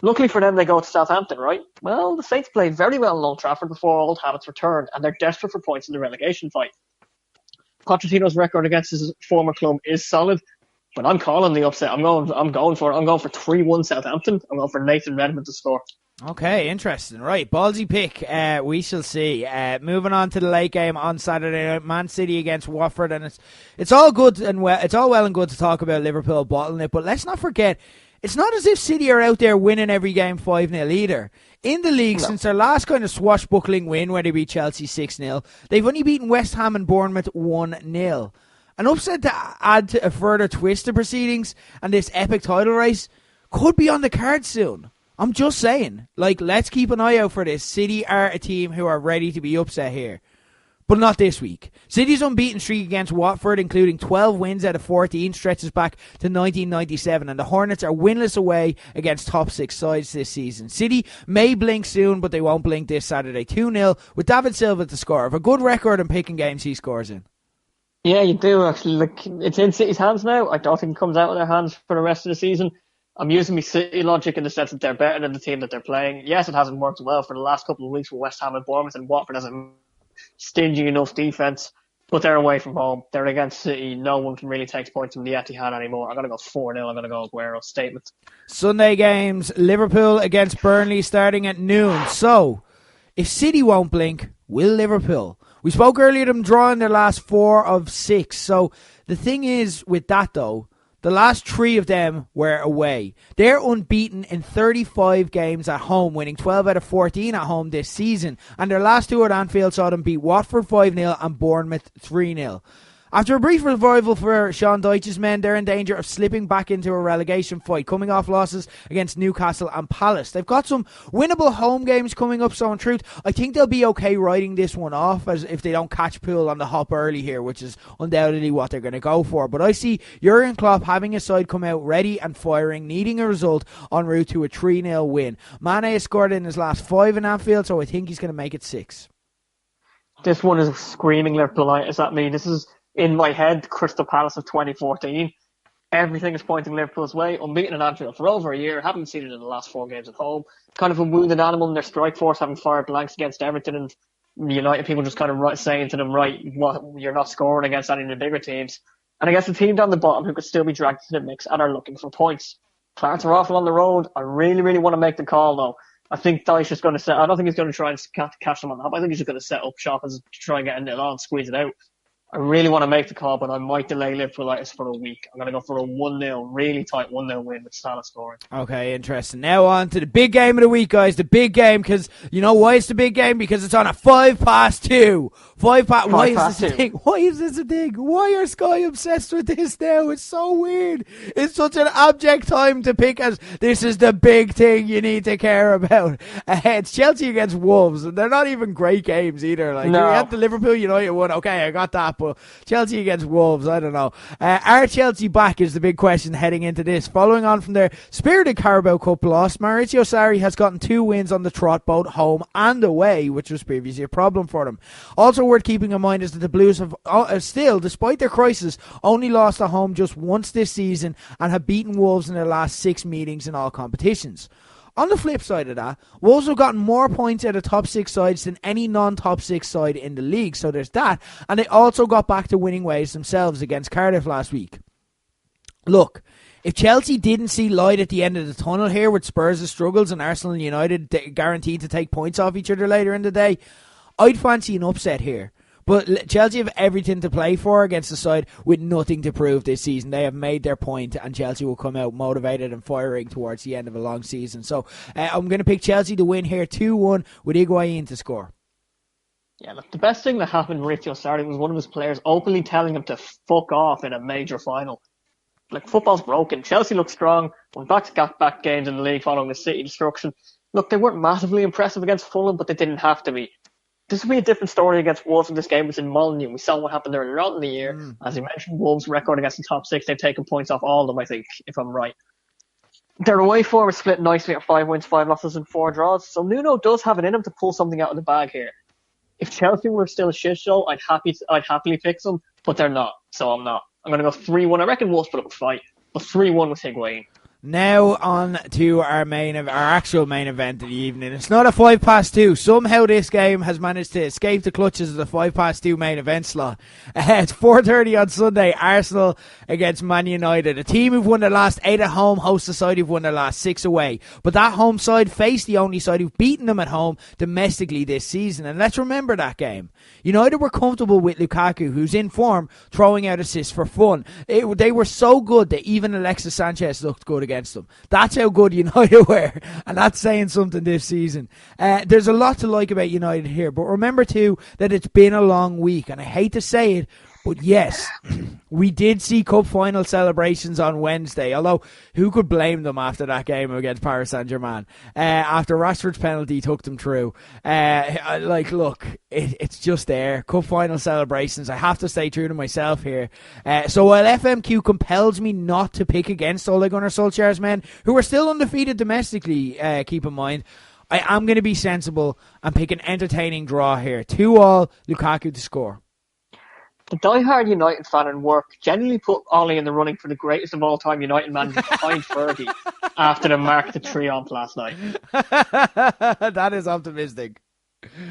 Luckily for them, they go to Southampton, right? Well, the Saints played very well in Old Trafford before old habits returned, and they're desperate for points in the relegation fight. Pochettino's record against his former club is solid, but I'm calling the upset. I'm going for it. I'm going for 3-1 Southampton. I'm going for Nathan Redmond to score. Okay, interesting. Right, ballsy pick. We shall see. Moving on to the late game on Saturday night, Man City against Watford, and it's all good and well. It's all well and good to talk about Liverpool bottling it, but let's not forget, it's not as if City are out there winning every game 5-0 either. In the league, since their last kind of swashbuckling win, where they beat Chelsea 6-0, they've only beaten West Ham and Bournemouth 1-0. An upset to add to a further twist to proceedings and this epic title race could be on the cards soon. I'm just saying, let's keep an eye out for this. City are a team who are ready to be upset here. But not this week. City's unbeaten streak against Watford, including 12 wins out of 14, stretches back to 1997, and the Hornets are winless away against top 6 sides this season. City may blink soon, but they won't blink this Saturday. 2-0 with David Silva to score. Of a good record in picking games he scores in. Yeah, you do actually. It's in City's hands now. I don't think it comes out of their hands for the rest of the season. I'm using my City logic in the sense that they're better than the team that they're playing. Yes, it hasn't worked well for the last couple of weeks with West Ham and Bournemouth, and Watford hasn't stingy enough defence, but they're away from home. They're against City. No one can really take points from the Etihad anymore. I'm going to go 4-0. I'm going to go Aguero. Statement. Sunday games, Liverpool against Burnley starting at noon. So, if City won't blink, will Liverpool? We spoke earlier of them drawing their last 4 of 6. So, the thing is with that though, the last 3 of them were away. They're unbeaten in 35 games at home, winning 12 out of 14 at home this season. And their last 2 at Anfield saw them beat Watford 5-0 and Bournemouth 3-0. After a brief revival for Sean Dyche's men, they're in danger of slipping back into a relegation fight, coming off losses against Newcastle and Palace. They've got some winnable home games coming up, so in truth, I think they'll be okay riding this one off as if they don't catch Poole on the hop early here, which is undoubtedly what they're going to go for. But I see Jurgen Klopp having his side come out ready and firing, needing a result en route to a 3-0 win. Mane has scored in his last 5 in Anfield, so I think he's going to make it 6. This one is screaming Liverpoolitis at me. This is, in my head, Crystal Palace of 2014. Everything is pointing Liverpool's way. Unbeaten in Anfield for over a year. Haven't seen it in the last 4 games at home. Kind of a wounded animal in their strike force, having fired blanks against Everton, and United people just kind of saying to them, right, you're not scoring against any of the bigger teams. And against the team down the bottom who could still be dragged into the mix and are looking for points. Clarence are awful on the road. I really, really want to make the call though. I think Dyche is going to I don't think he's going to try and catch them on that. I think he's just going to set up shop and try and get a nil on, squeeze it out. I really want to make the call, but I might delay Liverpoolitis for a week. I'm going to go for a 1-0, really tight 1-0 win with Salah scoring. Okay, interesting. Now on to the big game of the week, guys. The big game, because you know why it's the big game? Because it's on a 2:05. Why is this a thing? Why is this a thing? Why are Sky obsessed with this now? It's so weird. It's such an abject time to pick as this is the big thing you need to care about. It's Chelsea against Wolves, and they're not even great games either. You had the Liverpool United one. Okay, I got that. But Chelsea against Wolves, I don't know. Are Chelsea back is the big question heading into this. Following on from their spirited Carabao Cup loss, Maurizio Sarri has gotten 2 wins on the trot, both home and away, which was previously a problem for them. Also worth keeping in mind is that the Blues have still, despite their crisis, only lost at home just once this season and have beaten Wolves in their last 6 meetings in all competitions. On the flip side of that, Wolves have gotten more points out of top 6 sides than any non-top 6 side in the league, so there's that. And they also got back to winning ways themselves against Cardiff last week. Look, if Chelsea didn't see light at the end of the tunnel here with Spurs' struggles and Arsenal and United guaranteed to take points off each other later in the day, I'd fancy an upset here. But Chelsea have everything to play for against the side with nothing to prove this season. They have made their point, and Chelsea will come out motivated and firing towards the end of a long season. So I'm going to pick Chelsea to win here 2-1 with Higuain to score. Yeah, look, the best thing that happened to Maurizio Sarri was one of his players openly telling him to fuck off in a major final. Like, football's broken. Chelsea look strong. Went back games in the league following the City destruction. Look, they weren't massively impressive against Fulham, but they didn't have to be. This will be a different story against Wolves if this game was in Molyneux. We saw what happened earlier on in the year. As you mentioned, Wolves' record against the top 6, they've taken points off all of them, I think, if I'm right. Their away form is split nicely at 5 wins, 5 losses, and 4 draws. So Nuno does have it in him to pull something out of the bag here. If Chelsea were still a shit show, I'd happily pick them, but they're not, so I'm not. I'm going to go 3-1. I reckon Wolves put up a fight, but 3-1 with Higuain. Now on to our actual main event of the evening. It's not a 2:05. Somehow this game has managed to escape the clutches of the 2:05 main event slot. It's 4:30 on Sunday. Arsenal against Man United. A team who've won their last 8 at home host a side who've won their last 6 away. But that home side faced the only side who've beaten them at home domestically this season. And let's remember that game. United were comfortable with Lukaku, who's in form, throwing out assists for fun. They were so good that even Alexis Sanchez looked good against them. That's how good United were, and that's saying something this season. There's a lot to like about United here, but remember too that it's been a long week, and I hate to say it, but yes, we did see cup final celebrations on Wednesday, although who could blame them after that game against Paris Saint-Germain? After Rashford's penalty took them through. Look, it's just there. Cup final celebrations. I have to stay true to myself here. So while FMQ compels me not to pick against Ole Gunnar Solskjaer's men, who are still undefeated domestically, keep in mind, I am going to be sensible and pick an entertaining draw here. 2-2, Lukaku to score. The die-hard United fan in work genuinely put Ollie in the running for the greatest of all-time United manager behind Fergie after the Marc the Triomphe last night. That is optimistic.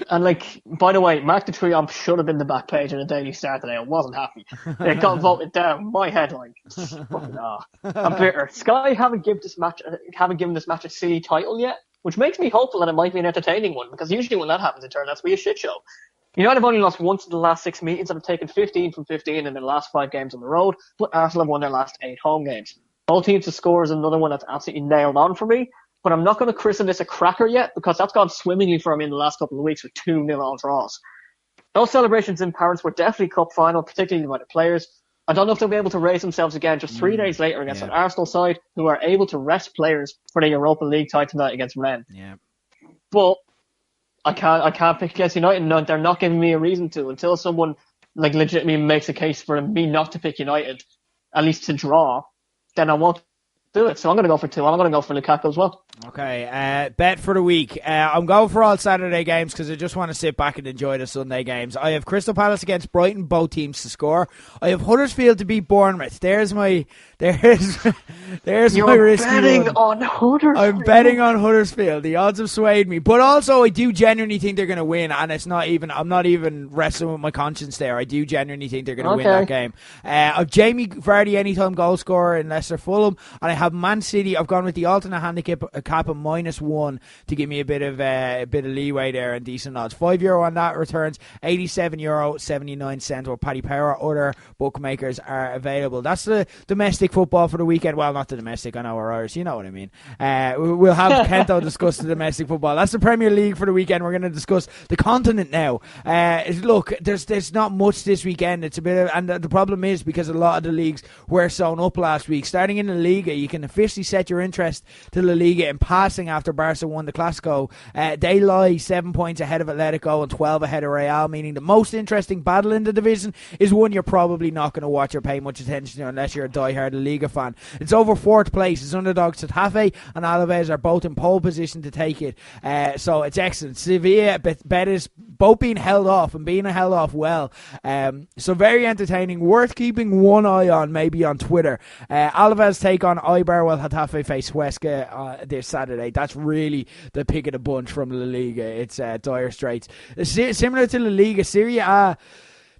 And, by the way, Marc the Triomphe should have been the back page in the Daily Star today. I wasn't happy. It got voted down. My headline. Fucking I'm bitter. Sky haven't given this match a silly title yet, which makes me hopeful that it might be an entertaining one, because usually when that happens, it turns out to be a shit show. United have only lost once in the last 6 meetings and have taken 15 from 15 in their last 5 games on the road, but Arsenal have won their last 8 home games. Both teams to score is another one that's absolutely nailed on for me, but I'm not going to christen this a cracker yet, because that's gone swimmingly for me in the last couple of weeks with 2-0 all draws. Those celebrations in Paris were definitely cup final, particularly by the players. I don't know if they'll be able to raise themselves again just 3 days later against an Arsenal side who are able to rest players for the Europa League tie tonight against Rennes. Yeah. But I can't pick against United. No, they're not giving me a reason to until someone legitimately makes a case for me not to pick United, at least to draw. Then I won't do it. So I'm going to go for 2. I'm going to go for Lukaku as well. Okay, bet for the week. I'm going for all Saturday games because I just want to sit back and enjoy the Sunday games. I have Crystal Palace against Brighton, both teams to score. I have Huddersfield to beat Bournemouth. There's my risk. You're betting on Huddersfield. I'm betting on Huddersfield. The odds have swayed me, but also I do genuinely think they're going to win, and I'm not even wrestling with my conscience there. I do genuinely think they're going to win that game. I've Jamie Vardy anytime goal scorer in Leicester Fulham, and I have Man City. I've gone with the alternate handicap cap of -1 to give me a bit of leeway there and decent odds. €5 on that returns €87.79 or Paddy Power. Other bookmakers are available. That's the domestic football for the weekend. Well, not the domestic. I know we're Irish. You know what I mean. We'll have Kento discuss the domestic football. That's the Premier League for the weekend. We're going to discuss the continent now. Look, there's not much this weekend. It's a bit of, and the problem is because a lot of the leagues were sewn up last week. Starting in the Liga, you can officially set your interest to La Liga in passing after Barca won the Clásico. They lie 7 points ahead of Atletico and 12 ahead of Real, meaning the most interesting battle in the division is one you're probably not going to watch or pay much attention to unless you're a die-hard La Liga fan. It's over 4th place. It's underdogs Getafe and Alaves are both in pole position to take it. So it's excellent. Sevilla, Betis, both being held off and being held off well. So very entertaining. Worth keeping one eye on, maybe on Twitter. Alaves take on Eibar while Getafe face Huesca this Saturday. That's really the pick of the bunch from La Liga. It's dire straits. Similar to La Liga, Serie A,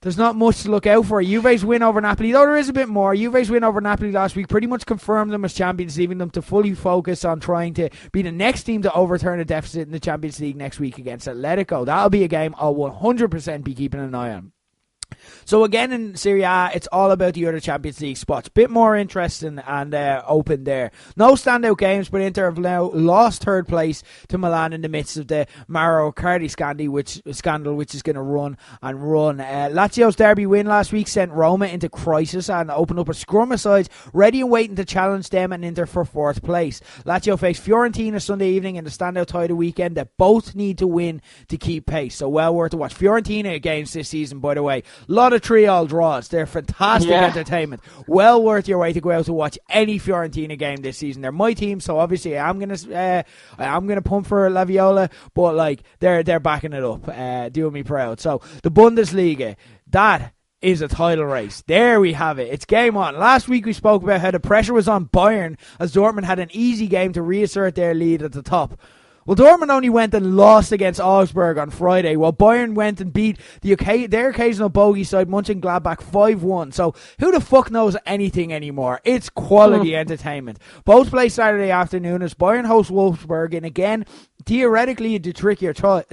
there's not much to look out for. Juve's win over Napoli, though there is a bit more. Juve's win over Napoli last week pretty much confirmed them as champions, leaving them to fully focus on trying to be the next team to overturn a deficit in the Champions League next week against Atletico. That'll be a game I'll 100% be keeping an eye on. So again in Serie A, it's all about the other Champions League spots. Bit more interesting and open there. No standout games, but Inter have now lost third place to Milan in the midst of the Mauro Icardi scandal, which is going to run and run. Lazio's derby win last week sent Roma into crisis and opened up a scrum of sides ready and waiting to challenge them and Inter for fourth place. Lazio face Fiorentina Sunday evening in the standout tie of the weekend that both need to win to keep pace. So well worth to watch. Fiorentina games this season, by the way. Lot of 3-3 draws. They're fantastic entertainment. Well worth your way to go out to watch any Fiorentina game this season. They're my team, so obviously I'm gonna pump for La Viola, but like they're backing it up, doing me proud. So the Bundesliga, that is a title race. There we have it. It's game on. Last week we spoke about how the pressure was on Bayern as Dortmund had an easy game to reassert their lead at the top. Well, Dortmund only went and lost against Augsburg on Friday, while Bayern went and beat their occasional bogey side Mönchengladbach 5-1. So who the fuck knows anything anymore? It's quality entertainment. Both play Saturday afternoon as Bayern hosts Wolfsburg, and again, theoretically, the trickier tie.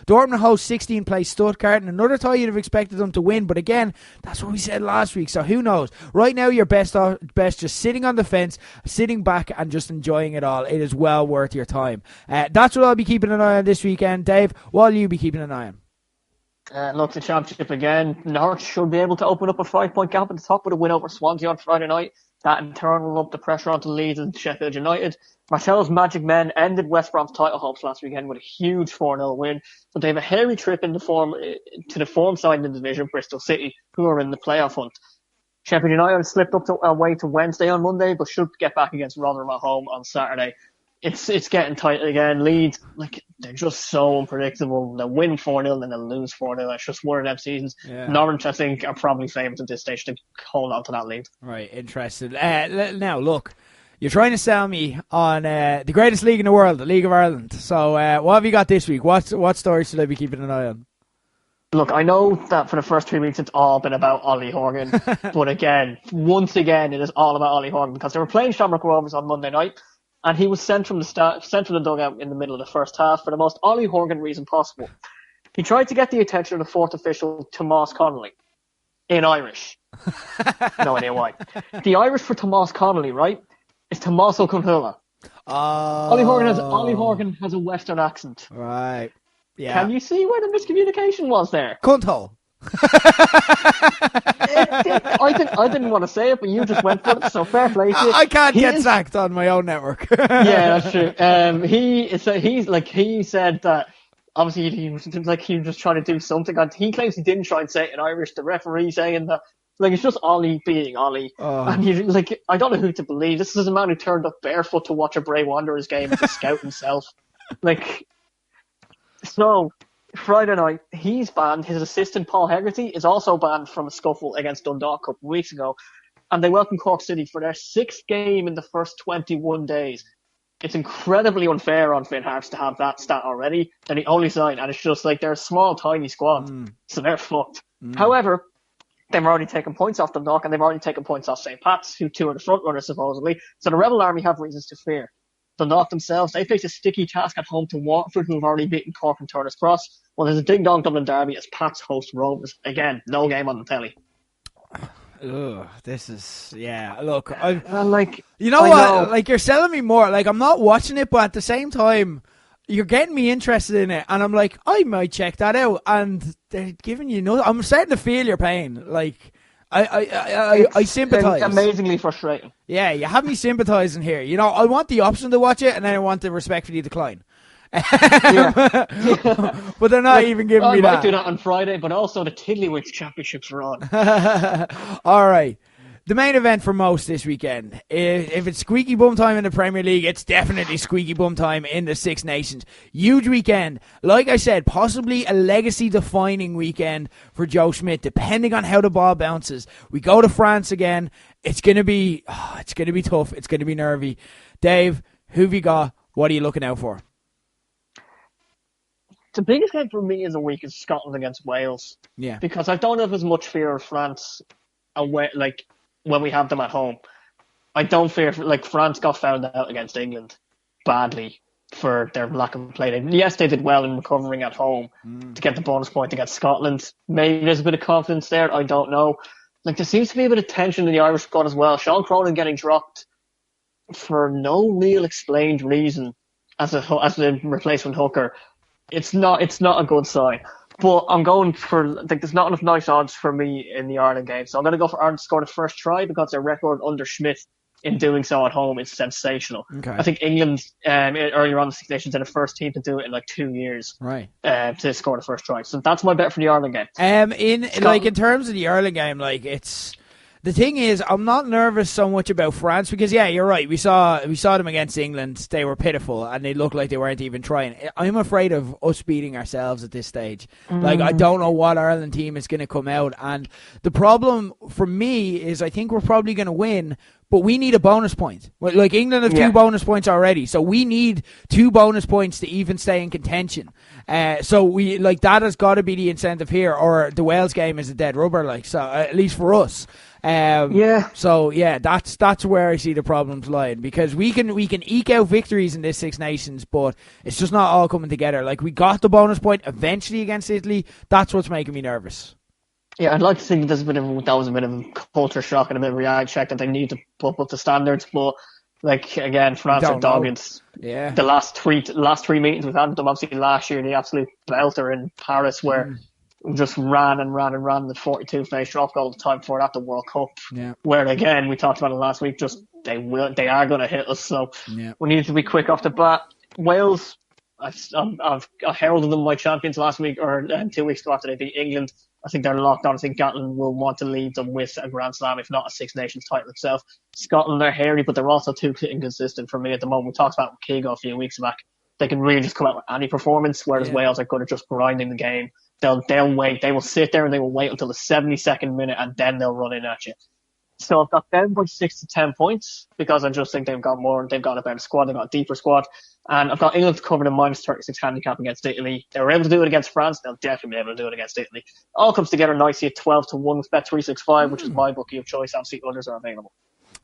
Dortmund hosts 16th place Stuttgart, and another tie you'd have expected them to win, but again, that's what we said last week, so who knows? Right now, you're best just sitting on the fence, sitting back, and just enjoying it all. It is well worth your time. That's what I'll be keeping an eye on this weekend. Dave, what will you be keeping an eye on? Look, the championship again. Norwich should be able to open up a 5-point gap at the top with a win over Swansea on Friday night. That in turn will up the pressure onto Leeds and Sheffield United. Marcel's Magic Men ended West Brom's title hopes last weekend with a huge 4-0 win. But they have a hairy trip to the form side in the division, Bristol City, who are in the playoff hunt. Sheffield United slipped up away to Wednesday on Monday, but should get back against Rotherham at home on Saturday. It's getting tight again. Leeds, they're just so unpredictable. They'll win 4-0, then they'll lose 4-0. It's just one of them seasons. Yeah. Norwich, I think, are probably favourites at this stage to hold on to that lead. Right, interesting. Now, look, you're trying to sell me on the greatest league in the world, the League of Ireland. So what have you got this week? What stories should I be keeping an eye on? Look, I know that for the first 3 weeks it's all been about Ollie Horgan, but once again, it is all about Ollie Horgan because they were playing Shamrock Rovers on Monday night. And he was sent from the dugout in the middle of the first half for the most Ollie Horgan reason possible. He tried to get the attention of the fourth official, Tomás Connolly, in Irish. No idea why. The Irish for Tomás Connolly, right, is Tommaso Cunhula. Ollie Horgan has a Western accent. Right. Yeah. Can you see where the miscommunication was there? Cunthole. I didn't want to say it, but you just went for it, so fair play to you. I can't get sacked on my own network. Yeah, that's true. He said that obviously he was just trying to do something. He claims he didn't try and say it in Irish. The referee saying that it's just Ollie being Ollie, and I don't know who to believe. This is a man who turned up barefoot to watch a Bray Wanderers game to scout himself. So. Friday night, he's banned. His assistant, Paul Hegarty, is also banned from a scuffle against Dundalk a couple of weeks ago. And they welcome Cork City for their 6th game in the first 21 days. It's incredibly unfair on Finn Harps to have that stat already. And he only signed, and it's just they're a small, tiny squad. So they're fucked. However, they've already taken points off Dundalk, and they've already taken points off St. Pat's, who two are the front runners, supposedly. So the Rebel Army have reasons to fear. Dundalk themselves, they face a sticky task at home to Waterford, who have already beaten Cork and Turner's Cross. Well, there's a ding-dong Dublin derby as Pats host Rovers. Again, no game on the telly. Ugh, this is, look, you know what, you're selling me more, I'm not watching it, but at the same time, you're getting me interested in it, and I'm like, I might check that out, and they're giving you I'm starting to feel your pain, I sympathise. Amazingly frustrating. Yeah, you have me sympathising here. I want the option to watch it, and then I want the respectfully decline. But they're not even giving me that. I might do that on Friday, but also the Tiddlywinks Championships are on. All right. The main event for most this weekend. If it's squeaky bum time in the Premier League, it's definitely squeaky bum time in the Six Nations. Huge weekend. Like I said, possibly a legacy-defining weekend for Joe Schmidt, depending on how the ball bounces. We go to France again. It's going to be tough. It's going to be nervy. Dave, who have you got? What are you looking out for? The biggest game for me in the week is Scotland against Wales. Yeah. Because I don't have as much fear of France away, when we have them at home. I don't fear, France got found out against England badly. for their lack of play. Yes, they did well in recovering at home to get the bonus point against Scotland. Maybe there's a bit of confidence there. I don't know. Like, there seems to be a bit of tension in the Irish squad as well. Sean Cronin getting dropped for no real explained reason as a replacement hooker. It's not a good sign. But I'm going for, like, there's not enough nice odds for me in the Ireland game. So I'm going to go for Ireland to score the first try because their record under Schmidt in doing so at home is sensational. Okay. I think England earlier on the Six Nations are the first team to do it in like 2 years. Right. To score the first try. So that's my bet for the Ireland game. In terms of the Ireland game, like, it's the thing is, I'm not nervous so much about France because, yeah, you're right. We saw them against England. They were pitiful and they looked like they weren't even trying. I'm afraid of us beating ourselves at this stage. Like, I don't know what Ireland team is going to come out. And the problem for me is I think we're probably going to win, but we need a bonus point. Like, England have 2 bonus points already, so we need 2 bonus points to even stay in contention. So we, like, that has got to be the incentive here, or the Wales game is a dead rubber. Like, so at least for us. So yeah, that's where I see the problems lying, because we can eke out victories in this Six Nations, but it's just not all coming together. Like, we got the bonus point eventually against Italy. That's what's making me nervous. Yeah, I'd like to think that was a bit of a culture shock and a bit of a reality check that they need to put up the standards. But, like, again, France are dogged. Yeah. The last three meetings we've had with them, obviously last year, the absolute belter in Paris, where we just ran the 42 finish drop goal the time before that, the World Cup. Yeah. Where, again, we talked about it last week, just they are going to hit us. So we need to be quick off the bat. Wales, I've heralded them my champions last week, or 2 weeks ago after they beat England. I think they're locked on. I think Gatland will want to lead them with a Grand Slam, if not a Six Nations title itself. Scotland are hairy, but they're also too inconsistent for me at the moment. We talked about Keegan a few weeks back. They can really just come out with any performance, whereas Wales are good at just grinding the game. They'll wait. They will sit there and they will wait until the 72nd minute, and then they'll run in at you. So I've got them by 6 to 10 points because I just think they've got a better squad, they've got a deeper squad. And I've got England to cover the minus 36 handicap against Italy. They were able to do it against France, they'll definitely be able to do it against Italy. All comes together nicely at 12 to 1 with Bet365, which is my bookie of choice. Obviously, others are available.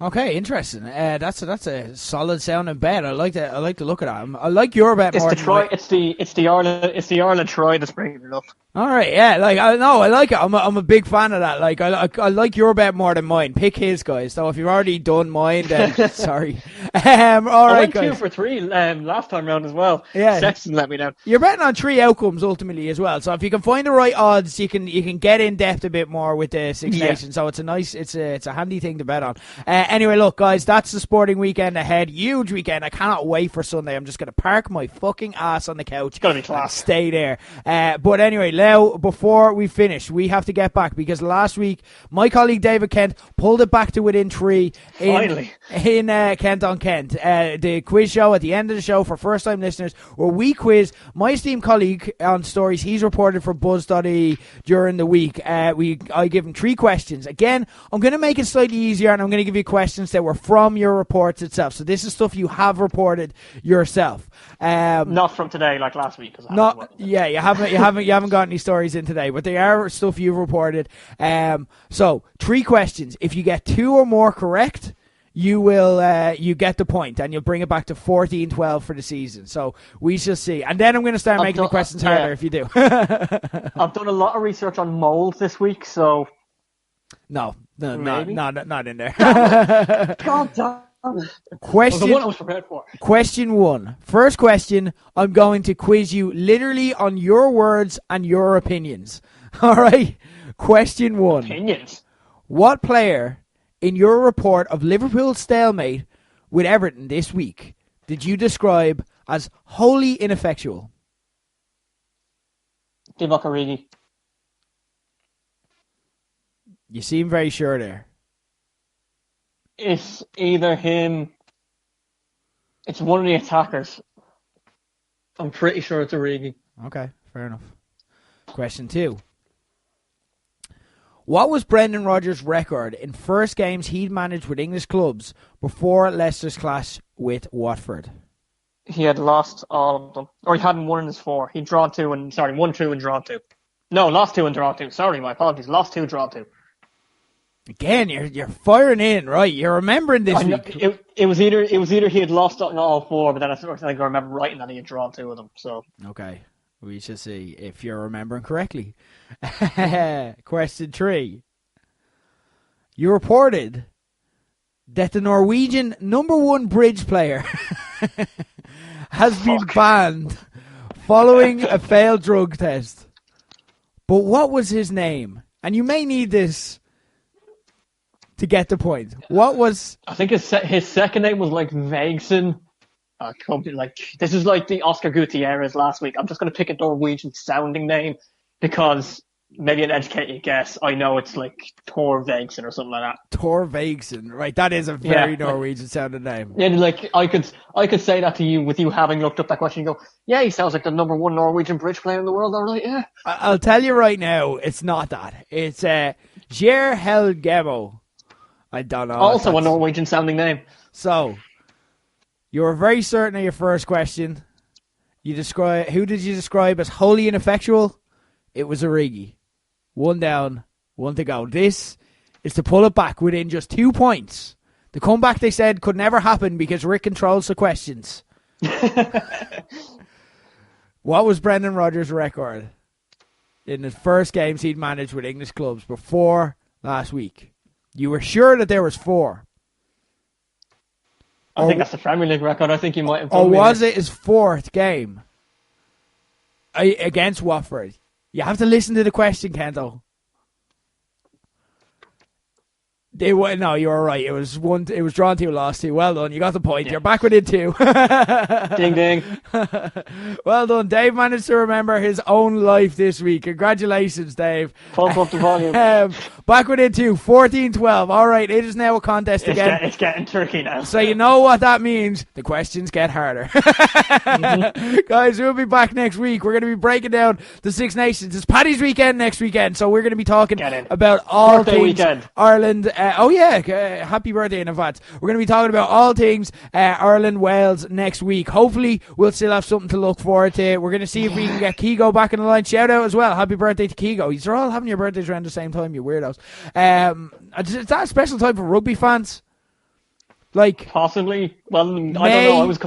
Okay, interesting. That's a solid sounding bet. I like to look at that. I like your bet more. It's the Ireland try that's bringing it up. All right, yeah, like I like it. I'm a big fan of that. Like I like your bet more than mine. Pick his, guys. So if you've already done mine, then sorry. All right, I went guys. 2 for 3 last time round as well. Yeah, Sexton let me down. You're betting on 3 outcomes ultimately as well. So if you can find the right odds, you can get in depth a bit more with the Six Nations. So it's a handy thing to bet on. Anyway, look, guys, that's the sporting weekend ahead. Huge weekend. I cannot wait for Sunday. I'm just gonna park my fucking ass on the couch. It's gonna be class. Stay there. But anyway, now before we finish, we have to get back because last week my colleague David Kent pulled it back to within 3 in Kent on Kent, the quiz show at the end of the show for first time listeners, where we quiz my esteemed colleague on stories he's reported for Buzz.ie during the week. I give him 3 questions. Again, I'm going to make it slightly easier, and I'm going to give you questions that were from your reports itself. So this is stuff you have reported yourself. Not from today, like last week. You haven't got any stories in today, but they are stuff you've reported. So 3 questions. If you get 2 or more correct, you will you get the point, and you'll bring it back to 14-12 for the season. So we shall see. And then I'm going to start making the questions harder if you do. I've done a lot of research on mold this week, so no, not in there. God damn. Question, the one I was prepared for. Question 1. First question, I'm going to quiz you literally on your words and your opinions. All right? Question 1. Opinions? What player in your report of Liverpool's stalemate with Everton this week did you describe as wholly ineffectual? Divock Origi. You seem very sure there. It's either him. It's one of the attackers. I'm pretty sure it's Origi. Okay, fair enough. Question 2. What was Brendan Rodgers' record in first games he'd managed with English clubs before Leicester's clash with Watford? He had lost all of them. Or he hadn't won in his 4. He'd won 2 and drawn 2. No, lost 2 and drawn 2. Sorry, my apologies. Lost 2, drawn 2. Again, you're firing in, right? You're remembering this week. It was either he had lost on all four, but then I think I remember writing that he had drawn two of them. So okay, we shall see if you're remembering correctly. Question 3. You reported that the Norwegian #1 bridge player has been banned following a failed drug test. But what was his name? And you may need this to get the point. What was... I think his second name was like Vegson. This is like the Oscar Gutierrez last week. I'm just going to pick a Norwegian sounding name because maybe an educated guess. I know it's like Tor Vegson or something like that. Tor Vegson, right? That is a very Norwegian sounding name. Yeah, like I could say that to you with you having looked up that question. You go, yeah, he sounds like the #1 Norwegian bridge player in the world. All right, yeah. I'll tell you right now, it's not that. It's Geir Helgemo. I don't know. Also a Norwegian sounding name. So, you were very certain of your first question. Who did you describe as wholly ineffectual? It was Origi. 1 down, 1 to go. This is to pull it back within just 2 points. The comeback, they said, could never happen because Rick controls the questions. What was Brendan Rodgers' record in the first games he'd managed with English clubs before last week? You were sure that there was 4. I think that's the Premier League record. I think you might have. Or was it his 4th game against Watford? You have to listen to the question, Kento. No, you were right. It was drawn 2, lost 2. Well done. You got the point. Yeah. You're back within 2. Ding ding. Well done. Dave managed to remember his own life this week. Congratulations, Dave. Pump up the volume. Back within 2. 14-12. All right. It is now a contest again. It's getting tricky now. So you know what that means. The questions get harder. Guys, we'll be back next week. We're going to be breaking down the Six Nations. It's Paddy's weekend next weekend. So we're going to be talking about all birthday things weekend. Ireland. Happy birthday in advance. We're going to be talking about all things Ireland, Wales next week. Hopefully, we'll still have something to look forward to. We're going to see if we can get Keego back in the line. Shout out as well. Happy birthday to Keego. You're all having your birthdays around the same time, you weirdos. Is that a special time for rugby fans? Like possibly. Well, I don't know. I was a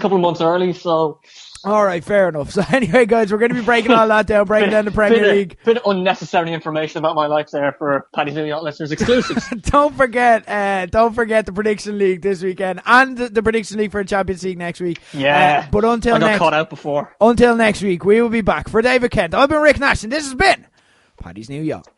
couple of months early, so. All right, fair enough. So anyway, guys, we're going to be breaking all that down, breaking down the Premier League. Bit of unnecessary information about my life there for Paddy's New Yacht listeners exclusives. Don't forget the Prediction League this weekend and the Prediction League for Champions League next week. Yeah, but I got caught out before. Until next week, we will be back. For David Kent, I've been Rick Nash, and this has been Paddy's New Yacht.